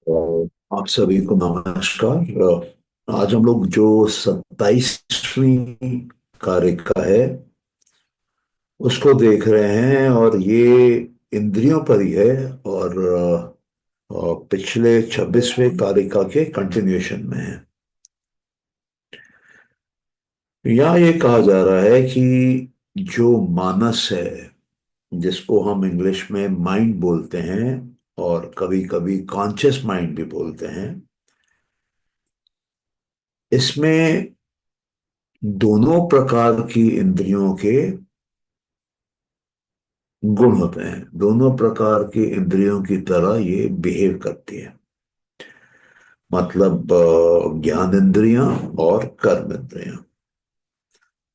आप सभी को नमस्कार। आज हम लोग जो 27वीं कारिका है उसको देख रहे हैं, और ये इंद्रियों पर ही है। और पिछले 26वें कारिका के कंटिन्यूएशन में है। यहाँ ये कहा जा रहा है कि जो मानस है, जिसको हम इंग्लिश में माइंड बोलते हैं और कभी कभी कॉन्शियस माइंड भी बोलते हैं, इसमें दोनों प्रकार की इंद्रियों के गुण होते हैं। दोनों प्रकार की इंद्रियों की तरह ये बिहेव करती है। मतलब ज्ञान इंद्रियां और कर्म इंद्रियां।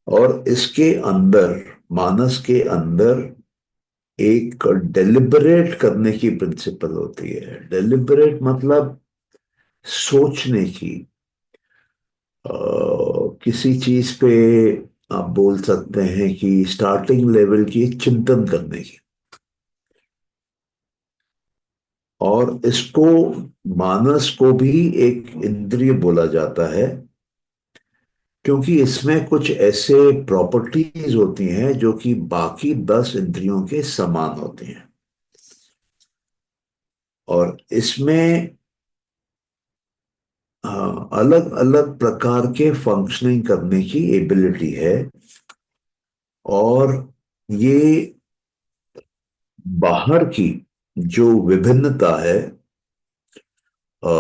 और इसके अंदर, मानस के अंदर, एक डेलिबरेट करने की प्रिंसिपल होती है। डेलिबरेट मतलब सोचने की, किसी चीज पे आप बोल सकते हैं कि स्टार्टिंग लेवल की चिंतन करने की। और इसको, मानस को भी एक इंद्रिय बोला जाता है, क्योंकि इसमें कुछ ऐसे प्रॉपर्टीज होती हैं जो कि बाकी 10 इंद्रियों के समान होती हैं। और इसमें अलग अलग प्रकार के फंक्शनिंग करने की एबिलिटी है। और ये बाहर की जो विभिन्नता है, अ,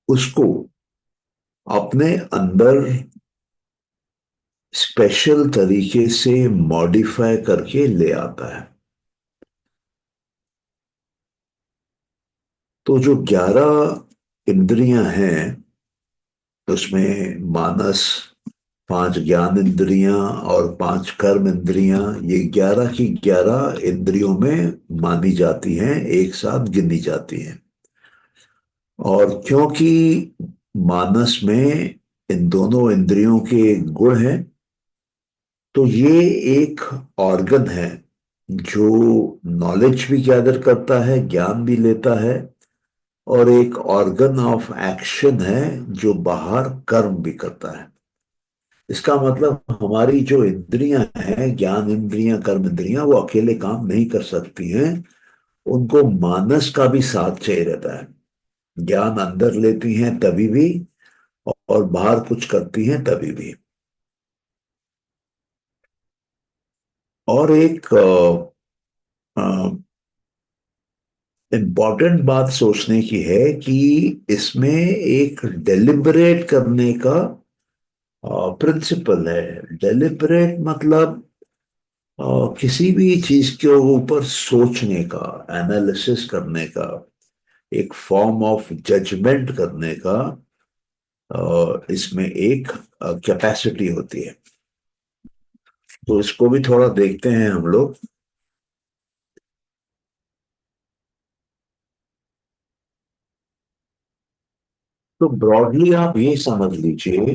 उसको अपने अंदर स्पेशल तरीके से मॉडिफाई करके ले आता है। तो जो 11 इंद्रियां हैं, उसमें मानस, 5 ज्ञान इंद्रियां और 5 कर्म इंद्रियां, ये 11 की 11 इंद्रियों में मानी जाती हैं, एक साथ गिनी जाती हैं। और क्योंकि मानस में इन दोनों इंद्रियों के गुण हैं, तो ये एक ऑर्गन है जो नॉलेज भी गैदर करता है, ज्ञान भी लेता है, और एक ऑर्गन ऑफ एक्शन है जो बाहर कर्म भी करता है। इसका मतलब हमारी जो इंद्रियां हैं, ज्ञान इंद्रियां, कर्म इंद्रियां, वो अकेले काम नहीं कर सकती हैं। उनको मानस का भी साथ चाहिए रहता है। ज्ञान अंदर लेती हैं तभी भी, और बाहर कुछ करती हैं तभी भी। और एक इम्पॉर्टेंट बात सोचने की है कि इसमें एक डेलिबरेट करने का प्रिंसिपल है। डेलिबरेट मतलब किसी भी चीज के ऊपर सोचने का, एनालिसिस करने का, एक फॉर्म ऑफ जजमेंट करने का इसमें एक कैपेसिटी होती है। तो इसको भी थोड़ा देखते हैं हम लोग। तो ब्रॉडली आप ये समझ लीजिए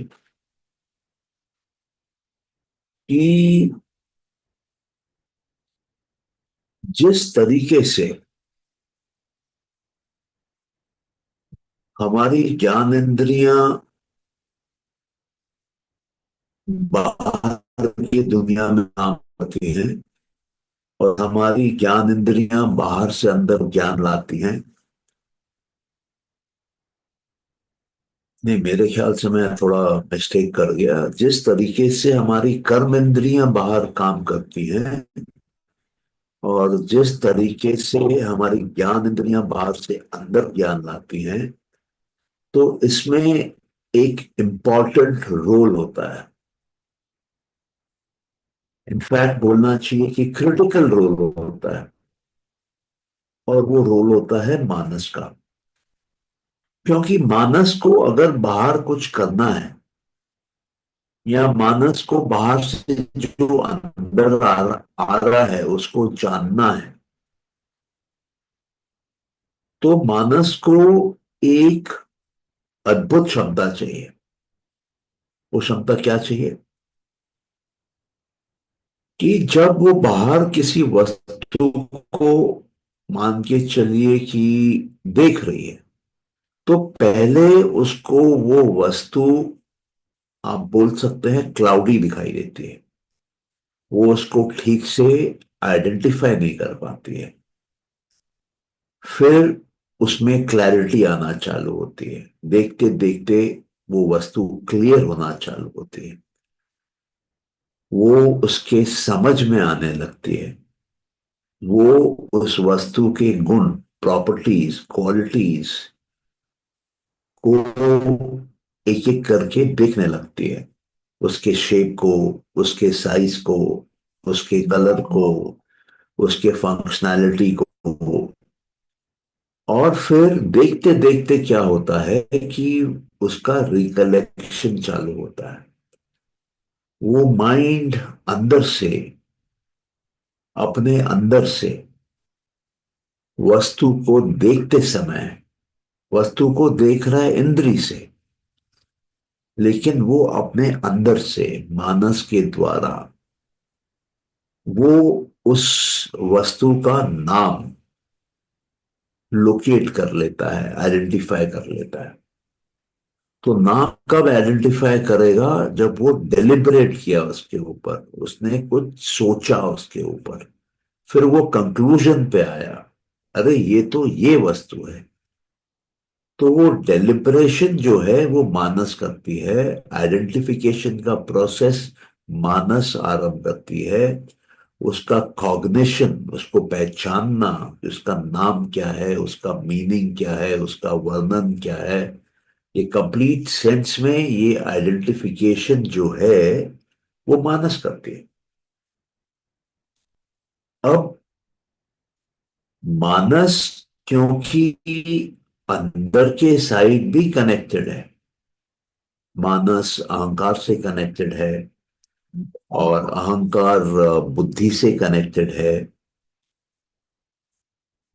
कि जिस तरीके से हमारी ज्ञान इंद्रियां बाहर की दुनिया में काम करती हैं, और हमारी ज्ञान इंद्रियां बाहर से अंदर ज्ञान लाती हैं। नहीं, मेरे ख्याल से मैं थोड़ा मिस्टेक कर गया। जिस तरीके से हमारी कर्म इंद्रियां बाहर काम करती हैं, और जिस तरीके से हमारी ज्ञान इंद्रियां बाहर से अंदर ज्ञान लाती हैं, तो इसमें एक इम्पॉर्टेंट रोल होता है। इनफैक्ट बोलना चाहिए कि क्रिटिकल रोल होता है। और वो रोल होता है मानस का। क्योंकि मानस को अगर बाहर कुछ करना है, या मानस को बाहर से जो अंदर आ रहा है उसको जानना है, तो मानस को एक अद्भुत क्षमता चाहिए। वो क्षमता क्या चाहिए? कि जब वो बाहर किसी वस्तु को, मान के चलिए कि देख रही है, तो पहले उसको वो वस्तु, आप बोल सकते हैं, क्लाउडी दिखाई देती है। वो उसको ठीक से आइडेंटिफाई नहीं कर पाती है। फिर उसमें क्लैरिटी आना चालू होती है, देखते देखते वो वस्तु क्लियर होना चालू होती है, वो उसके समझ में आने लगती है। वो उस वस्तु के गुण, प्रॉपर्टीज, क्वालिटीज को एक एक करके देखने लगती है। उसके शेप को, उसके साइज को, उसके कलर को, उसके फंक्शनैलिटी को। और फिर देखते देखते क्या होता है कि उसका रिकलेक्शन चालू होता है। वो माइंड अंदर से, अपने अंदर से वस्तु को देखते समय, वस्तु को देख रहा है इंद्री से, लेकिन वो अपने अंदर से, मानस के द्वारा, वो उस वस्तु का नाम लोकेट कर लेता है, आइडेंटिफाई कर लेता है। तो नाम कब आइडेंटिफाई करेगा? जब वो डेलिबरेट किया उसके ऊपर, उसने कुछ सोचा उसके ऊपर, फिर वो कंक्लूजन पे आया, अरे ये तो ये वस्तु है। तो वो डेलिब्रेशन जो है वो मानस करती है, आइडेंटिफिकेशन का प्रोसेस मानस आरंभ करती है। उसका कॉग्निशन, उसको पहचानना, उसका नाम क्या है, उसका मीनिंग क्या है, उसका वर्णन क्या है, ये कंप्लीट सेंस में ये आइडेंटिफिकेशन जो है वो मानस करती है। अब मानस, क्योंकि अंदर के साइड भी कनेक्टेड है, मानस अहंकार से कनेक्टेड है, और अहंकार बुद्धि से कनेक्टेड है।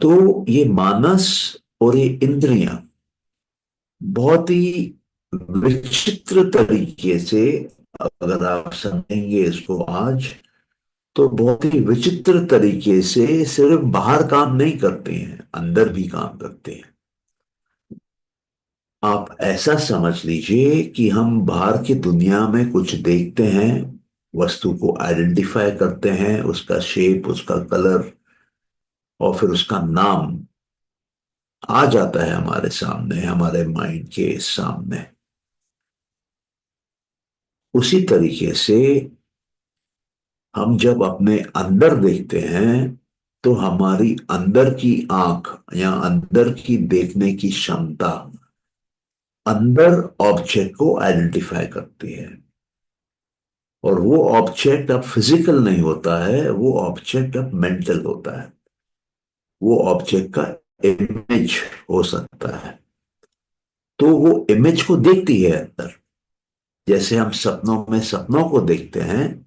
तो ये मानस और ये इंद्रियां बहुत ही विचित्र तरीके से, अगर आप समझेंगे इसको आज, तो बहुत ही विचित्र तरीके से सिर्फ बाहर काम नहीं करते हैं, अंदर भी काम करते हैं। आप ऐसा समझ लीजिए कि हम बाहर की दुनिया में कुछ देखते हैं, वस्तु को आइडेंटिफाई करते हैं, उसका शेप, उसका कलर, और फिर उसका नाम आ जाता है हमारे सामने, हमारे माइंड के सामने। उसी तरीके से हम जब अपने अंदर देखते हैं, तो हमारी अंदर की आंख या अंदर की देखने की क्षमता अंदर ऑब्जेक्ट को आइडेंटिफाई करती है। और वो ऑब्जेक्ट अब फिजिकल नहीं होता है, वो ऑब्जेक्ट अब मेंटल होता है। वो ऑब्जेक्ट का इमेज हो सकता है। तो वो इमेज को देखती है अंदर, जैसे हम सपनों में सपनों को देखते हैं,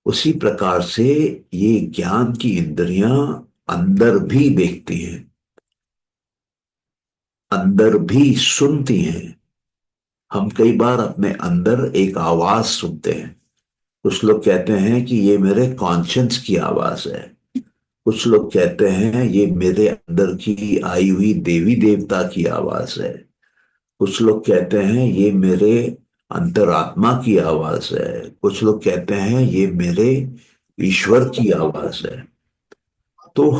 उसी प्रकार से ये ज्ञान की इंद्रियां अंदर भी देखती हैं, अंदर भी सुनती हैं। हम कई बार अपने अंदर एक आवाज सुनते हैं। कुछ लोग कहते हैं कि ये मेरे कॉन्शियंस की आवाज है। कुछ लोग कहते हैं ये मेरे अंदर की आई हुई देवी देवता की आवाज है। कुछ लोग कहते हैं ये मेरे अंतरात्मा की आवाज है। कुछ लोग कहते हैं ये मेरे ईश्वर की आवाज है। तो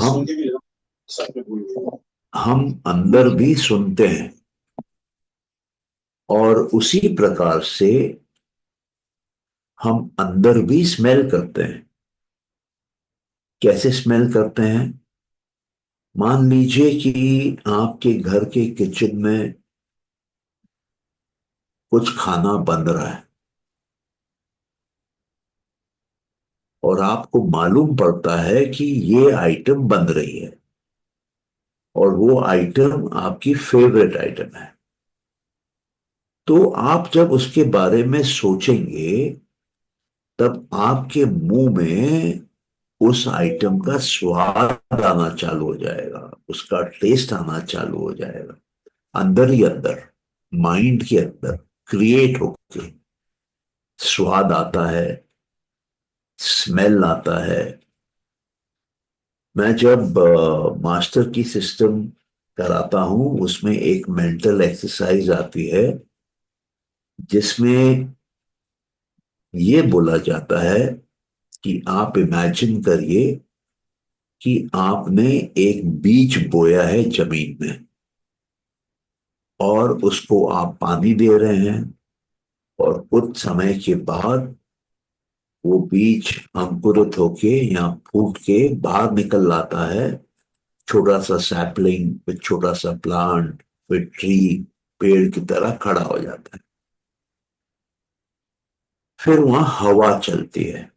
हम अंदर भी सुनते हैं, और उसी प्रकार से हम अंदर भी स्मेल करते हैं। कैसे स्मेल करते हैं? मान लीजिए कि आपके घर के किचन में कुछ खाना बन रहा है, और आपको मालूम पड़ता है कि ये आइटम बन रही है, और वो आइटम आपकी फेवरेट आइटम है। तो आप जब उसके बारे में सोचेंगे, तब आपके मुंह में उस आइटम का स्वाद आना चालू हो जाएगा, उसका टेस्ट आना चालू हो जाएगा, अंदर ही अंदर, माइंड के अंदर क्रिएट होके स्वाद आता है। स्मेल आता है। मैं जब मास्टर की सिस्टम कराता हूं उसमें एक मेंटल एक्सरसाइज आती है जिसमें ये बोला जाता है कि आप इमेजिन करिए कि आपने एक बीज बोया है जमीन में और उसको आप पानी दे रहे हैं, और कुछ समय के बाद वो बीज अंकुरित होके या फूट के बाहर निकल आता है। छोटा सा सैपलिंग, फिर छोटा सा प्लांट, फिर ट्री, पेड़ की तरह खड़ा हो जाता है। फिर वहां हवा चलती है,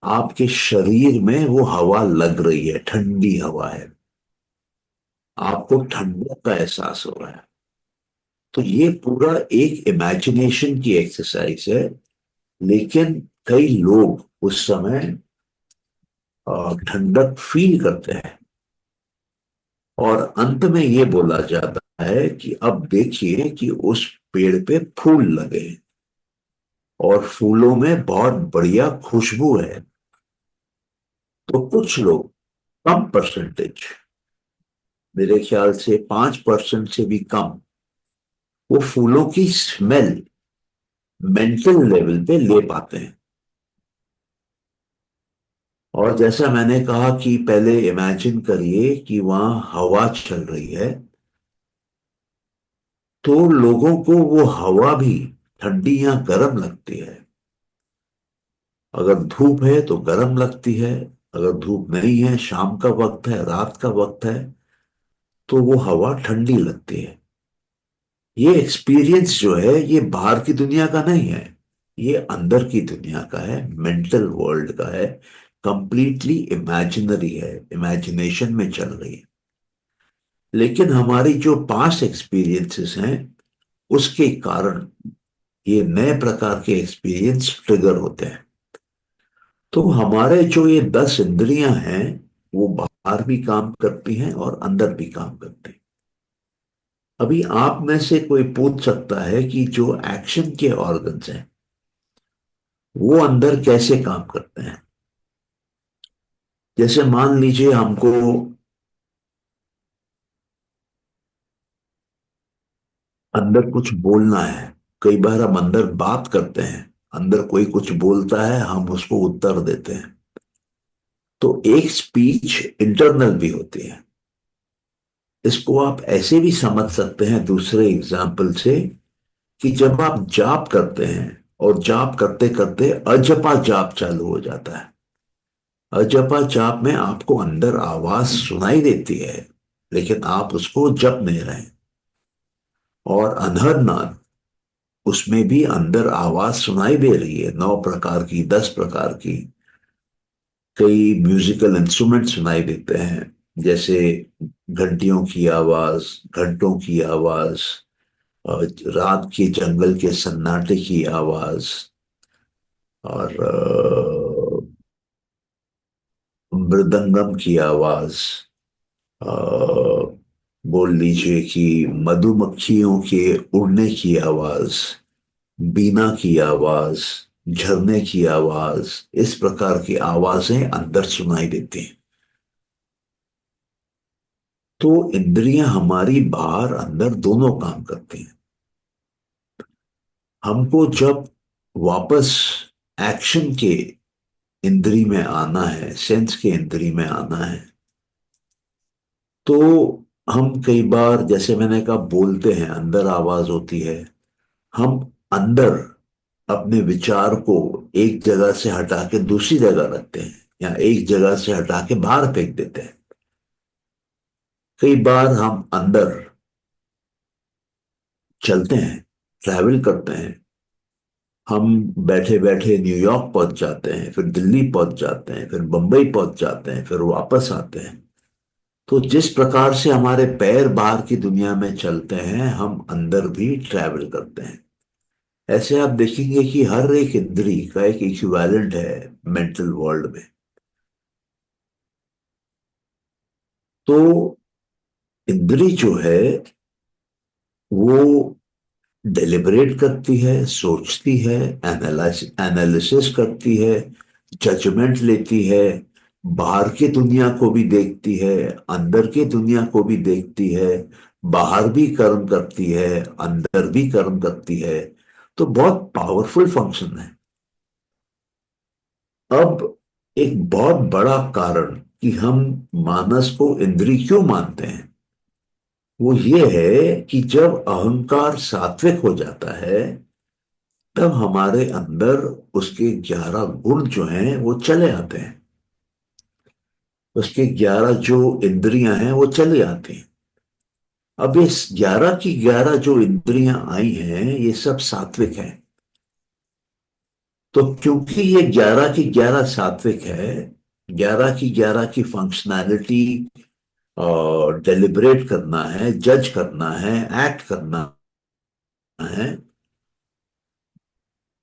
आपके शरीर में वो हवा लग रही है, ठंडी हवा है, आपको ठंडक का एहसास हो रहा है। तो ये पूरा एक इमेजिनेशन की एक्सरसाइज है। लेकिन कई लोग उस समय ठंडक फील करते हैं, और अंत में ये बोला जाता है कि अब देखिए कि उस पेड़ पे फूल लगे और फूलों में बहुत बढ़िया खुशबू है। तो कुछ लोग, कम परसेंटेज, मेरे ख्याल से 5% से भी कम, वो फूलों की स्मेल मेंटल लेवल पे ले पाते हैं। और जैसा मैंने कहा कि पहले इमेजिन करिए कि वहां हवा चल रही है, तो लोगों को वो हवा भी ठंडी या गर्म लगती है। अगर धूप है तो गर्म लगती है, अगर धूप नहीं है, शाम का वक्त है, रात का वक्त है, तो वो हवा ठंडी लगती है। ये एक्सपीरियंस जो है ये बाहर की दुनिया का नहीं है, ये अंदर की दुनिया का है, मेंटल वर्ल्ड का है, कंप्लीटली इमेजिनरी है, इमेजिनेशन में चल रही है। लेकिन हमारी जो पास्ट एक्सपीरियंसेस हैं उसके कारण ये नए प्रकार के एक्सपीरियंस ट्रिगर होते हैं। तो हमारे जो ये 10 इंद्रियां हैं वो बाहर भी काम करती हैं और अंदर भी काम करती हैं। अभी आप में से कोई पूछ सकता है कि जो एक्शन के ऑर्गन्स हैं वो अंदर कैसे काम करते हैं। जैसे मान लीजिए हमको अंदर कुछ बोलना है। कई बार हम अंदर बात करते हैं, अंदर कोई कुछ बोलता है, हम उसको उत्तर देते हैं। तो एक स्पीच इंटरनल भी होती है। इसको आप ऐसे भी समझ सकते हैं दूसरे एग्जाम्पल से, कि जब आप जाप करते हैं और जाप करते करते अजपा जाप चालू हो जाता है। अजपा जाप में आपको अंदर आवाज सुनाई देती है, लेकिन आप उसको जप नहीं रहे। और अनहद नाद, उसमें भी अंदर आवाज सुनाई दे रही है, 9 प्रकार की, 10 प्रकार की। कई म्यूजिकल इंस्ट्रूमेंट सुनाई देते हैं, जैसे घंटियों की आवाज, घंटों की आवाज, और रात के जंगल के सन्नाटे की आवाज, और मृदंगम की आवाज, अ, बोल लीजिए कि मधुमक्खियों के उड़ने की आवाज, बीना की आवाज, झरने की आवाज, इस प्रकार की आवाजें अंदर सुनाई देती हैं। तो इंद्रियां हमारी बाहर अंदर दोनों काम करती हैं। हमको जब वापस एक्शन के इंद्री में आना है, सेंस के इंद्री में आना है, तो हम कई बार, जैसे मैंने कहा, बोलते हैं, अंदर आवाज होती है। हम अंदर अपने विचार को एक जगह से हटा के दूसरी जगह रखते हैं, या एक जगह से हटा के बाहर फेंक देते हैं। कई बार हम अंदर चलते हैं, ट्रैवल करते हैं। हम बैठे बैठे न्यूयॉर्क पहुंच जाते हैं, फिर दिल्ली पहुंच जाते हैं, फिर बंबई पहुंच जाते हैं, फिर वापस आते हैं। तो जिस प्रकार से हमारे पैर बाहर की दुनिया में चलते हैं, हम अंदर भी ट्रैवल करते हैं। ऐसे आप देखेंगे कि हर एक इंद्री का एक इक्विवेलेंट है मेंटल वर्ल्ड में। तो इंद्री जो है वो डिलिबरेट करती है, सोचती है, एनालिसिस करती है, जजमेंट लेती है, बाहर की दुनिया को भी देखती है, अंदर की दुनिया को भी देखती है, बाहर भी कर्म करती है, अंदर भी कर्म करती है। तो बहुत पावरफुल फंक्शन है। अब एक बहुत बड़ा कारण कि हम मानस को इंद्रिय क्यों मानते हैं, वो ये है कि जब अहंकार सात्विक हो जाता है, तब हमारे अंदर उसके 11 गुण जो हैं वो चले आते हैं। उसके 11 जो इंद्रियां हैं वो चली आती हैं। अब इस 11 की 11 जो इंद्रियां आई हैं ये सब सात्विक हैं। तो क्योंकि ये 11 की 11 सात्विक है, 11 की 11 की फंक्शनैलिटी और डेलिब्रेट करना है, जज करना है, एक्ट करना है,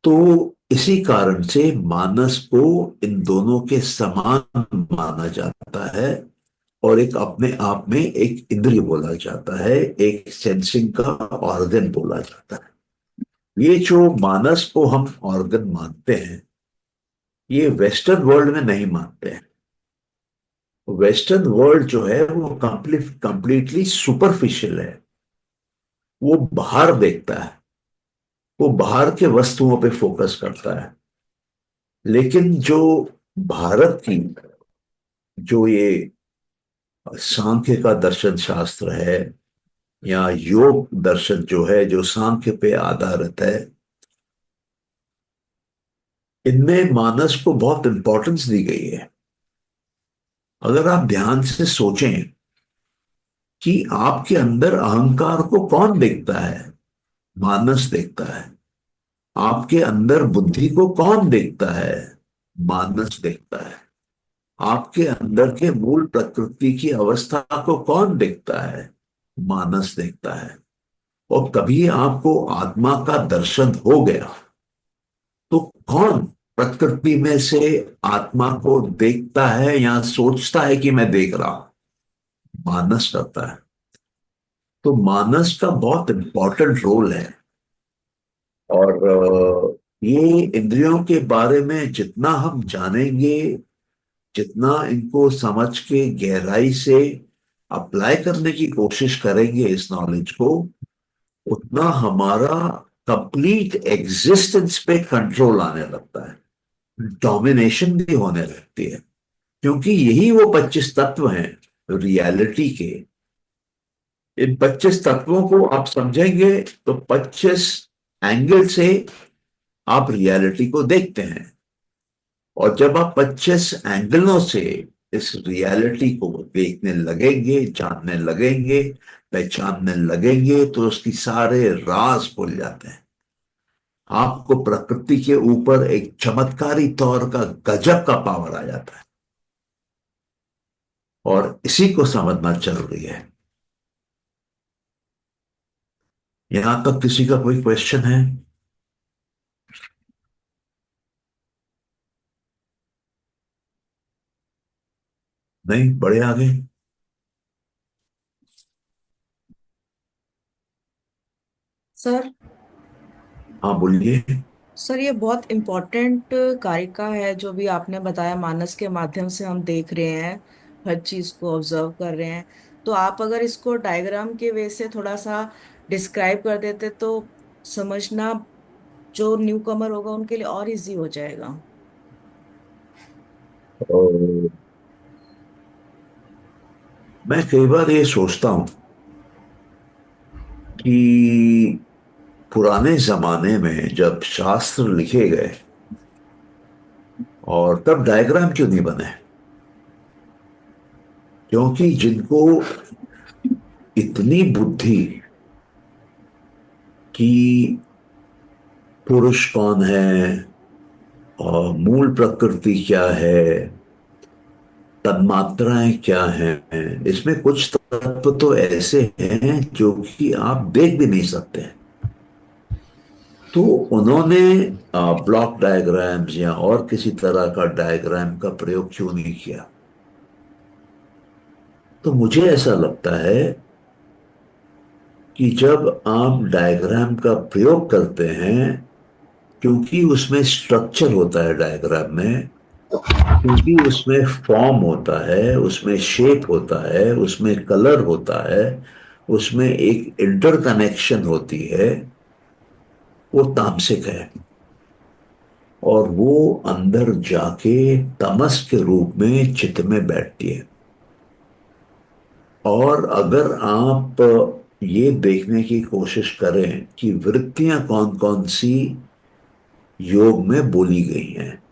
तो इसी कारण से मानस को इन दोनों के समान माना जाता है और एक अपने आप में एक इंद्रिय बोला जाता है, एक सेंसिंग का ऑर्गन बोला जाता है। ये जो मानस को हम ऑर्गन मानते हैं, ये वेस्टर्न वर्ल्ड में नहीं मानते हैं। वेस्टर्न वर्ल्ड जो है वो कंप्लीटली सुपरफिशियल है। वो बाहर देखता है, वो बाहर के वस्तुओं पे फोकस करता है। लेकिन जो भारत की जो ये सांख्य का दर्शन शास्त्र है, या योग दर्शन जो है जो सांख्य पे आधारित है, इनमें मानस को बहुत इंपॉर्टेंस दी गई है। अगर आप ध्यान से सोचें कि आपके अंदर अहंकार को कौन देखता है, मानस देखता है। आपके अंदर बुद्धि को कौन देखता है, मानस देखता है। आपके अंदर के मूल प्रकृति की अवस्था को कौन देखता है, मानस देखता है। और कभी आपको आत्मा का दर्शन हो गया तो कौन प्रकृति में से आत्मा को देखता है या सोचता है कि मैं देख रहा हूं, मानस करता है। तो मानस का बहुत इंपॉर्टेंट रोल है। और ये इंद्रियों के बारे में जितना हम जानेंगे, जितना इनको समझ के गहराई से अप्लाई करने की कोशिश करेंगे इस नॉलेज को, उतना हमारा कंप्लीट एग्जिस्टेंस पे कंट्रोल आने लगता है, डोमिनेशन भी होने लगती है। क्योंकि यही वो 25 तत्व हैं रियलिटी के। इन 25 तत्वों को आप समझेंगे तो 25 एंगल से आप रियलिटी को देखते हैं। और जब आप 25 एंगलों से इस रियलिटी को देखने लगेंगे, जानने लगेंगे, पहचानने लगेंगे, तो उसकी सारे राज खुल जाते हैं। आपको प्रकृति के ऊपर एक चमत्कारी तौर का गजब का पावर आ जाता है। और इसी को समझना जरूरी है। यहां तक किसी का कोई क्वेश्चन है? नहीं, बड़े आगे। सर। हाँ, बोलिए। सर, ये बहुत इम्पोर्टेंट कारिका है जो भी आपने बताया। मानस के माध्यम से हम देख रहे हैं, हर चीज को ऑब्जर्व कर रहे हैं। तो आप अगर इसको डायग्राम के वे से थोड़ा सा डिस्क्राइब कर देते तो समझना जो न्यू कमर होगा उनके लिए और इजी हो जाएगा। और मैं कई बार ये सोचता हूं कि पुराने जमाने में जब शास्त्र लिखे गए, और तब डायग्राम क्यों नहीं बने? क्योंकि जिनको इतनी बुद्धि कि पुरुष कौन है और मूल प्रकृति क्या है, तन्मात्राएं क्या हैं, इसमें कुछ तत्व तो ऐसे हैं जो कि आप देख भी नहीं सकते। तो उन्होंने ब्लॉक डायग्राम्स या और किसी तरह का डायग्राम का प्रयोग क्यों नहीं किया? तो मुझे ऐसा लगता है कि जब आप डायग्राम का प्रयोग करते हैं, क्योंकि उसमें स्ट्रक्चर होता है डायग्राम में, क्योंकि उसमें फॉर्म होता है, उसमें शेप होता है, उसमें कलर होता है, उसमें एक इंटरकनेक्शन होती है, वो तामसिक है। और वो अंदर जाके तमस के रूप में चित्त में बैठती है। और अगर आप ये देखने की कोशिश करें कि वृत्तियां कौन कौन सी योग में बोली गई हैं,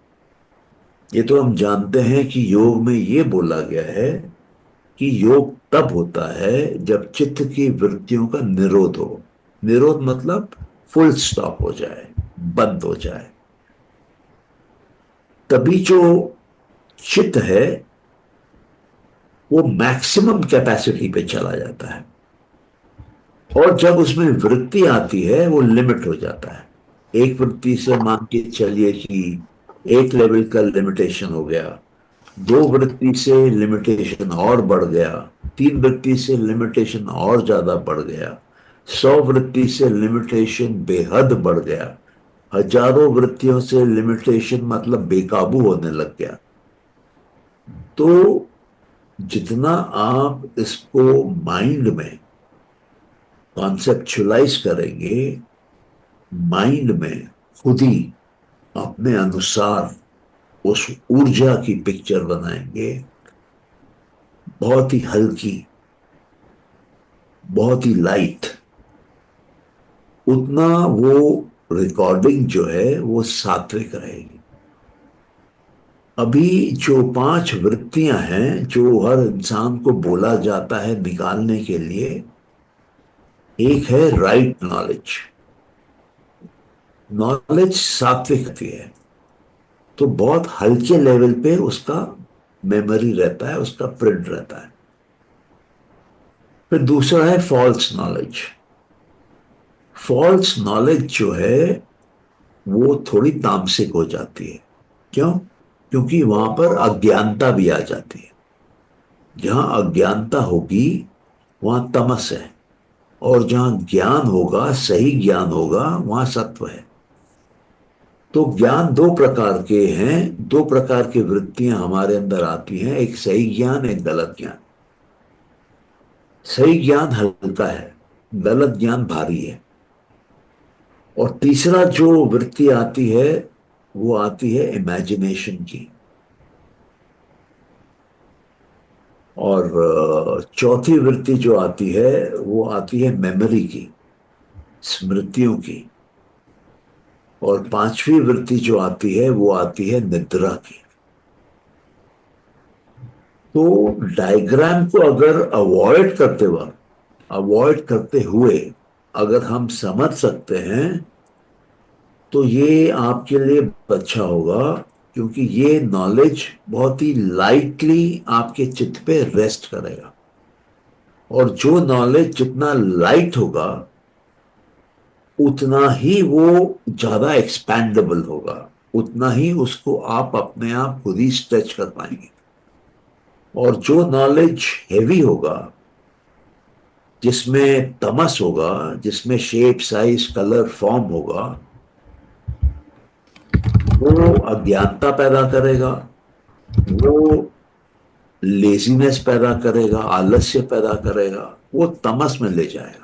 ये तो हम जानते हैं कि योग में ये बोला गया है कि योग तब होता है जब चित्त की वृत्तियों का निरोध हो। निरोध मतलब फुल स्टॉप हो जाए, बंद हो जाए। तभी जो चित्त है वो मैक्सिमम कैपेसिटी पे चला जाता है। और जब उसमें वृत्ति आती है वो लिमिट हो जाता है। एक वृत्ति से मान के चलिए कि एक लेवल का लिमिटेशन हो गया, दो वृत्ति से लिमिटेशन और बढ़ गया, तीन वृत्ति से लिमिटेशन और ज्यादा बढ़ गया, 100 वृत्ति से लिमिटेशन बेहद बढ़ गया, हजारों वृत्तियों से लिमिटेशन मतलब बेकाबू होने लग गया। तो जितना आप इसको माइंड में कॉन्सेप्चुलाइज करेंगे, माइंड में खुद ही अपने अनुसार उस ऊर्जा की पिक्चर बनाएंगे, बहुत ही हल्की, बहुत ही लाइट, उतना वो रिकॉर्डिंग जो है वो सात्विक रहेगी। अभी जो 5 वृत्तियां हैं जो हर इंसान को बोला जाता है निकालने के लिए, एक है राइट नॉलेज। नॉलेज सात्विक होती है, तो बहुत हल्के लेवल पे उसका मेमोरी रहता है, उसका प्रिंट रहता है। फिर दूसरा है फॉल्स नॉलेज। फॉल्स नॉलेज जो है वो थोड़ी तामसिक हो जाती है। क्यों? क्योंकि वहां पर अज्ञानता भी आ जाती है। जहां अज्ञानता होगी वहां तमस है, और जहां ज्ञान होगा, सही ज्ञान होगा, वहां सत्व है। तो ज्ञान दो प्रकार के हैं, दो प्रकार की वृत्तियां हमारे अंदर आती हैं, एक सही ज्ञान, एक गलत ज्ञान। सही ज्ञान हल्का है, गलत ज्ञान भारी है। और तीसरा जो वृत्ति आती है वो आती है इमेजिनेशन की। और चौथी वृत्ति जो आती है वो आती है मेमोरी की, स्मृतियों की। और पांचवी वृत्ति जो आती है वो आती है निद्रा की। तो डायग्राम को अगर अवॉइड करते वक्त, अवॉइड करते हुए अगर हम समझ सकते हैं, तो ये आपके लिए अच्छा होगा। क्योंकि ये नॉलेज बहुत ही लाइटली आपके चित्त पे रेस्ट करेगा। और जो नॉलेज जितना लाइट होगा उतना ही वो ज्यादा एक्सपैंडेबल होगा, उतना ही उसको आप अपने आप खुद ही स्ट्रेच कर पाएंगे। और जो नॉलेज हैवी होगा, जिसमें तमस होगा, जिसमें शेप साइज कलर फॉर्म होगा, वो अज्ञानता पैदा करेगा, वो लेजीनेस पैदा करेगा, आलस्य पैदा करेगा, वो तमस में ले जाएगा।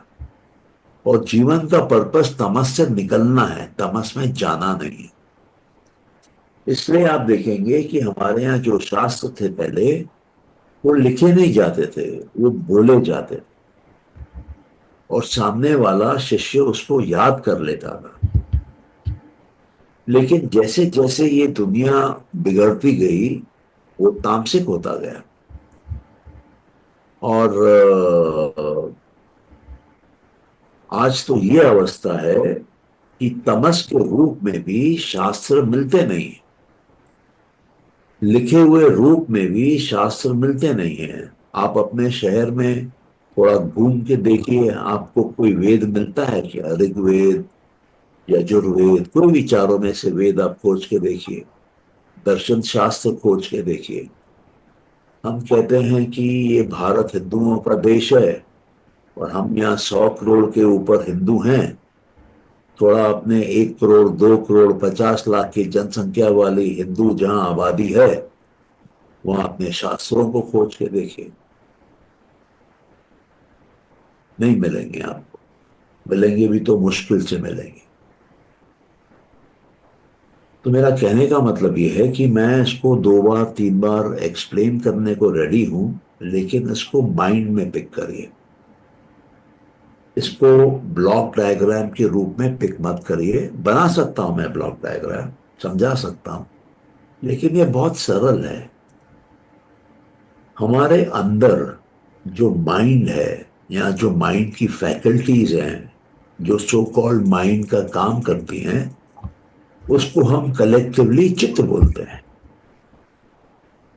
और जीवन का पर्पस तमस से निकलना है, तमस में जाना नहीं है। इसलिए आप देखेंगे कि हमारे यहाँ जो शास्त्र थे पहले, वो लिखे नहीं जाते थे, वो बोले जाते थे। और सामने वाला शिष्य उसको याद कर लेता था। लेकिन जैसे जैसे ये दुनिया बिगड़ती गई, वो तामसिक होता गया। और आज तो ये अवस्था है कि तमस के रूप में भी शास्त्र मिलते नहीं, लिखे हुए रूप में भी शास्त्र मिलते नहीं हैं। आप अपने शहर में थोड़ा घूम के देखिए, आपको कोई वेद मिलता है क्या? ऋग्वेद या यजुर्वेद, कोई भी चारों में से वेद आप खोज के देखिए, दर्शन शास्त्र खोज के देखिए। हम कहते हैं कि ये भारत हिंदुओं का देश है, और हम यहाँ 100 करोड़ के ऊपर हिंदू हैं। थोड़ा अपने 1 करोड़, 2 करोड़, 50 लाख की जनसंख्या वाली हिंदू जहां आबादी है, वहां अपने शास्त्रों को खोज के देखिए, नहीं मिलेंगे आपको। मिलेंगे भी तो मुश्किल से मिलेंगे। तो मेरा कहने का मतलब ये है कि मैं इसको 2 बार 3 बार एक्सप्लेन करने को रेडी हूं, लेकिन इसको माइंड में पिक करिए। इसको ब्लॉक डायग्राम के रूप में पिक मत करिए। बना सकता हूं मैं ब्लॉक डायग्राम, समझा सकता हूं, लेकिन ये बहुत सरल है। हमारे अंदर जो माइंड है, या जो माइंड की फैकल्टीज हैं, जो सो कॉल्ड माइंड का काम करती हैं, उसको हम कलेक्टिवली चित्त बोलते हैं।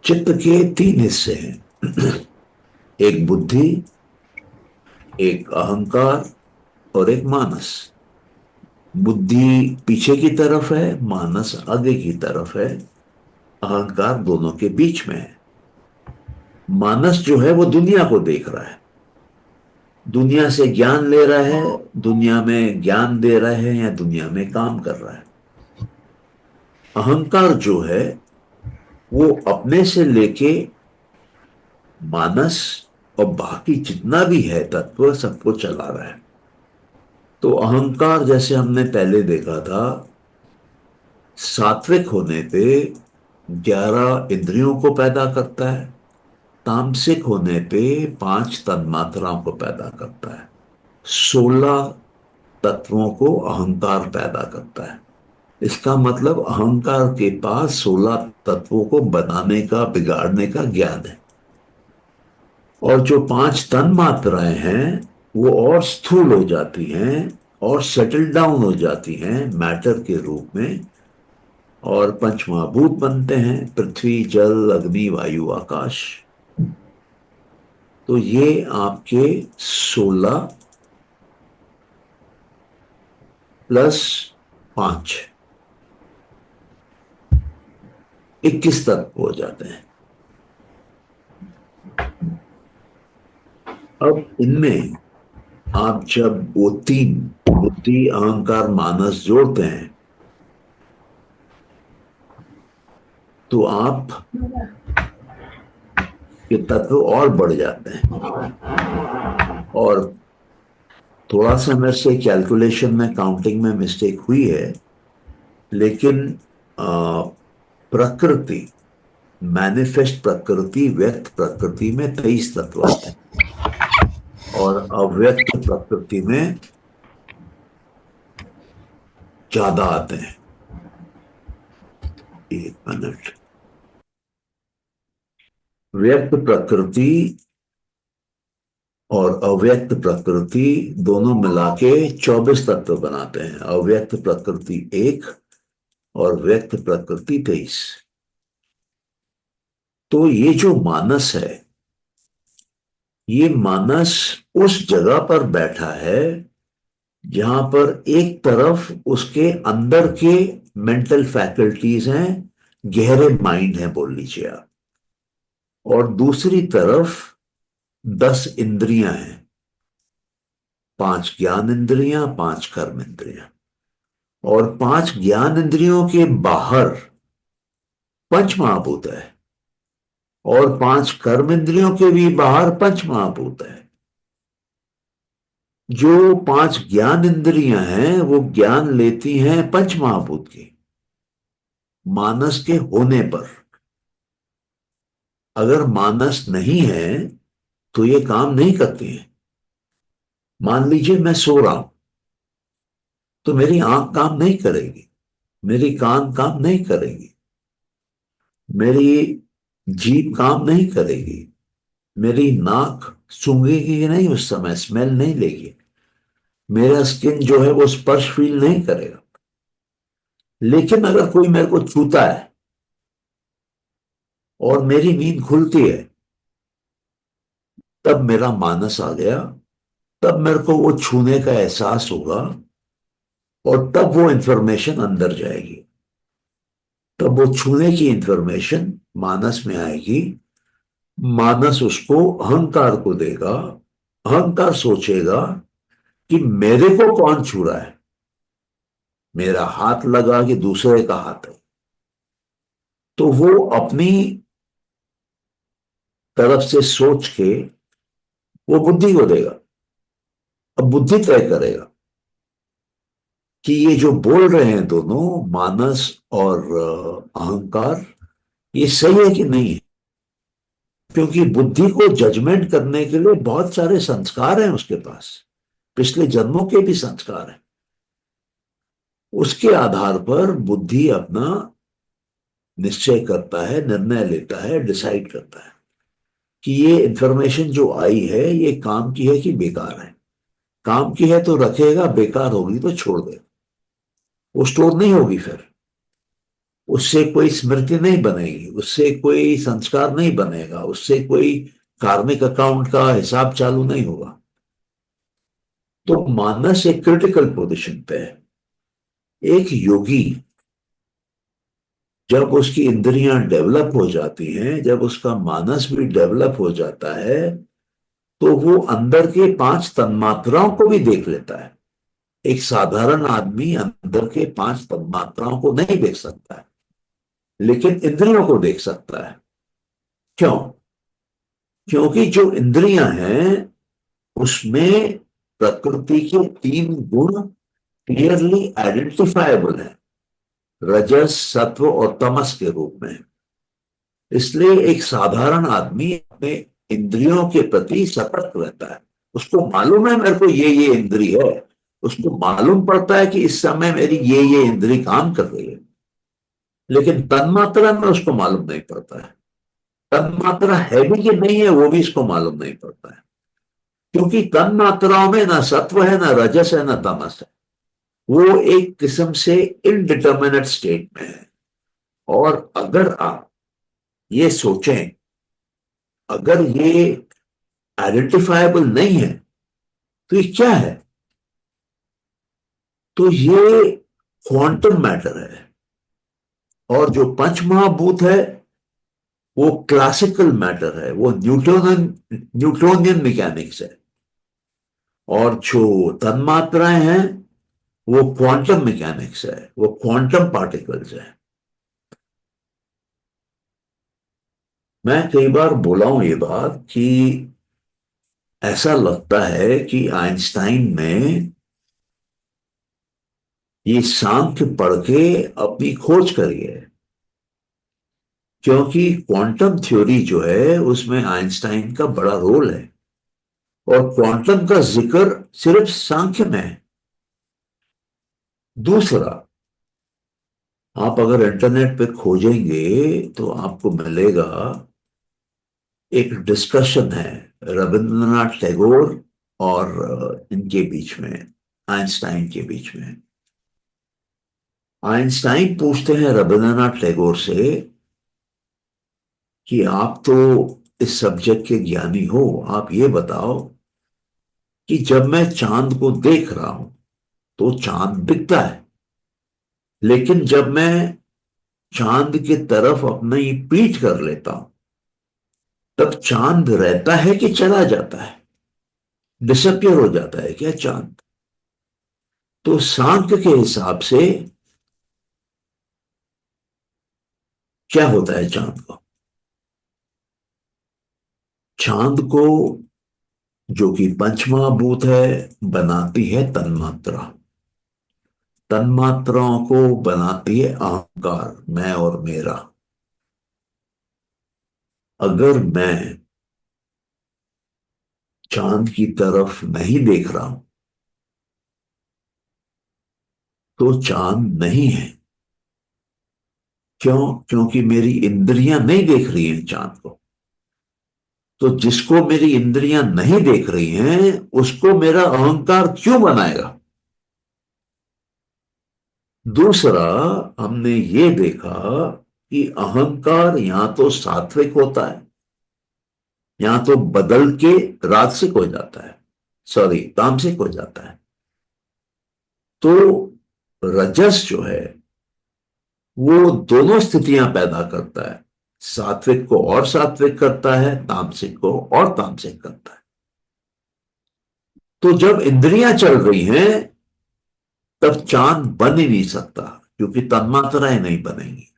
चित्त के 3 हिस्से हैं। एक बुद्धि, एक अहंकार, और एक मानस। बुद्धि पीछे की तरफ है, मानस आगे की तरफ है, अहंकार दोनों के बीच में है। मानस जो है वो दुनिया को देख रहा है, दुनिया से ज्ञान ले रहा है, दुनिया में ज्ञान दे रहा है, या दुनिया में काम कर रहा है। अहंकार जो है वो अपने से लेके मानस और बाकी जितना भी है तत्व सबको चला रहा है। तो अहंकार, जैसे हमने पहले देखा था, सात्विक होने पे 11 इंद्रियों को पैदा करता है, तामसिक होने पे 5 तन्मात्राओं को पैदा करता है, 16 तत्वों को अहंकार पैदा करता है। इसका मतलब अहंकार के पास 16 तत्वों को बनाने का, बिगाड़ने का ज्ञान है। और जो 5 तन्मात्राएं हैं वो और स्थूल हो जाती हैं, और सेटल डाउन हो जाती हैं मैटर के रूप में, और पंचमहाभूत बनते हैं, पृथ्वी, जल, अग्नि, वायु, आकाश। तो ये आपके 16 + 5, 21 तत्व हो जाते हैं। अब इनमें आप जब वो 3, बुद्धि, अहंकार, मानस जोड़ते हैं, तो आप ये तत्व और बढ़ जाते हैं। और थोड़ा सा मेरे से कैलकुलेशन में, काउंटिंग में मिस्टेक हुई है, लेकिन प्रकृति, मैनिफेस्ट प्रकृति, व्यक्त प्रकृति में 23 तत्व आते हैं, और अव्यक्त प्रकृति में ज्यादा आते हैं। 1 मिनट। व्यक्त प्रकृति और अव्यक्त प्रकृति दोनों मिला के 24 तत्व बनाते हैं। अव्यक्त प्रकृति 1 और व्यक्त प्रकृति 23। तो ये जो मानस है, ये मानस उस जगह पर बैठा है जहां पर एक तरफ उसके अंदर के मेंटल फैकल्टीज हैं, गहरे माइंड है बोल लीजिए आप, और दूसरी तरफ 10 इंद्रियां हैं, 5 ज्ञान इंद्रियां, 5 कर्म इंद्रियां। और 5 ज्ञान इंद्रियों के बाहर पंच महाभूत है, और 5 कर्म इंद्रियों के भी बाहर पंच महाभूत है। जो 5 ज्ञान इंद्रियां हैं वो ज्ञान लेती हैं पंच महाभूत की, मानस के होने पर। अगर मानस नहीं है तो ये काम नहीं करती हैं। मान लीजिए मैं सो रहा हूं, तो मेरी आंख काम नहीं करेगी, मेरी कान काम नहीं करेगी, मेरी जीभ काम नहीं करेगी, मेरी नाक सूंघेगी नहीं, उस समय स्मेल नहीं लेगी, मेरा स्किन जो है वो स्पर्श फील नहीं करेगा। लेकिन अगर कोई मेरे को छूता है और मेरी नींद खुलती है, तब मेरा मानस आ गया, तब मेरे को वो छूने का एहसास होगा, और तब वो इंफॉर्मेशन अंदर जाएगी। तब वो छूने की इंफॉर्मेशन मानस में आएगी, मानस उसको, अहंकार को देगा, अहंकार सोचेगा कि मेरे को कौन छू रहा है, मेरा हाथ लगा कि दूसरे का हाथ है। तो वो अपनी तरफ से सोच के वो बुद्धि को देगा। अब बुद्धि तय करेगा कि ये जो बोल रहे हैं दोनों, मानस और अहंकार, ये सही है कि नहीं है। क्योंकि बुद्धि को जजमेंट करने के लिए बहुत सारे संस्कार हैं उसके पास, पिछले जन्मों के भी संस्कार हैं। उसके आधार पर बुद्धि अपना निश्चय करता है, निर्णय लेता है, डिसाइड करता है कि ये इंफॉर्मेशन जो आई है ये काम की है कि बेकार है। काम की है तो रखेगा, बेकार होगी तो छोड़ देगा। वो स्टोर नहीं होगी फिर, उससे कोई स्मृति नहीं बनेगी, उससे कोई संस्कार नहीं बनेगा, उससे कोई कार्मिक अकाउंट का हिसाब चालू नहीं होगा। तो मानस एक क्रिटिकल पोजीशन पे है। एक योगी जब उसकी इंद्रियां डेवलप हो जाती हैं, जब उसका मानस भी डेवलप हो जाता है, तो वो अंदर के पांच तन्मात्राओं को भी देख लेता है। एक साधारण आदमी अंदर के पांच तन्मात्राओं को नहीं देख सकता है, लेकिन इंद्रियों को देख सकता है। क्यों? क्योंकि जो इंद्रियां हैं उसमें प्रकृति के तीन गुण क्लियरली आइडेंटिफाएबल है, रजस, सत्व और तमस के रूप में। इसलिए एक साधारण आदमी अपने इंद्रियों के प्रति सतर्क रहता है। उसको मालूम है मेरे को ये इंद्री है, उसको मालूम पड़ता है कि इस समय मेरी ये इंद्री काम कर रही है, लेकिन तन्मात्रा में उसको मालूम नहीं पड़ता है। तन्मात्रा है भी कि नहीं है वो भी इसको मालूम नहीं पड़ता है, क्योंकि तन्मात्राओं में ना सत्व है, ना रजस है, ना तमस है। वो एक किस्म से इनडिटर्मिनेट स्टेट में है। और अगर आप ये सोचें, अगर ये आइडेंटिफाइबल नहीं है तो ये क्या है? तो ये क्वांटम मैटर है। और जो पंच महाभूत है वो क्लासिकल मैटर है, वो न्यूटोनियन मैकेनिक्स है। और जो तन्मात्राएं हैं वो क्वांटम मैकेनिक्स है, वो क्वांटम पार्टिकल्स है। मैं कई बार बोला हूं ये बात कि ऐसा लगता है कि आइंस्टाइन ने ये सांख्य पढ़ के अपनी खोज करी है। क्योंकि क्वांटम थ्योरी जो है उसमें आइंस्टाइन का बड़ा रोल है, और क्वांटम का जिक्र सिर्फ सांख्य में है। दूसरा, आप अगर इंटरनेट पे खोजेंगे तो आपको मिलेगा, एक डिस्कशन है रविंद्रनाथ टैगोर और इनके बीच में, आइंस्टाइन के बीच में। आइंस्टाइन पूछते हैं रविंद्रनाथ टैगोर से कि आप तो इस सब्जेक्ट के ज्ञानी हो, आप ये बताओ कि जब मैं चांद को देख रहा हूं तो चांद दिखता है, लेकिन जब मैं चांद की तरफ अपनी पीठ कर लेता हूं तब चांद रहता है कि चला जाता है, डिसअपियर हो जाता है क्या चांद? तो सांख्य के हिसाब से क्या होता है चांद को? चांद को, जो कि पंचमहाभूत है, बनाती है तन्मात्रा। तन्मात्राओं को बनाती है अहंकार, मैं और मेरा। अगर मैं चांद की तरफ नहीं देख रहा हूं तो चांद नहीं है। क्यों? क्योंकि मेरी इंद्रियां नहीं देख रही हैं चांद को। तो जिसको मेरी इंद्रियां नहीं देख रही हैं उसको मेरा अहंकार क्यों बनाएगा? दूसरा, हमने ये देखा कि अहंकार यहां तो सात्विक होता है, यहां तो बदल के राजसिक हो जाता है, सॉरी तामसिक हो जाता है। तो रजस जो है वो दोनों स्थितियां पैदा करता है, सात्विक को और सात्विक करता है, तामसिक को और तामसिक करता है। तो जब इंद्रियां चल रही हैं तब चांद बन ही नहीं सकता, क्योंकि तन्मात्राएं नहीं बनेंगी।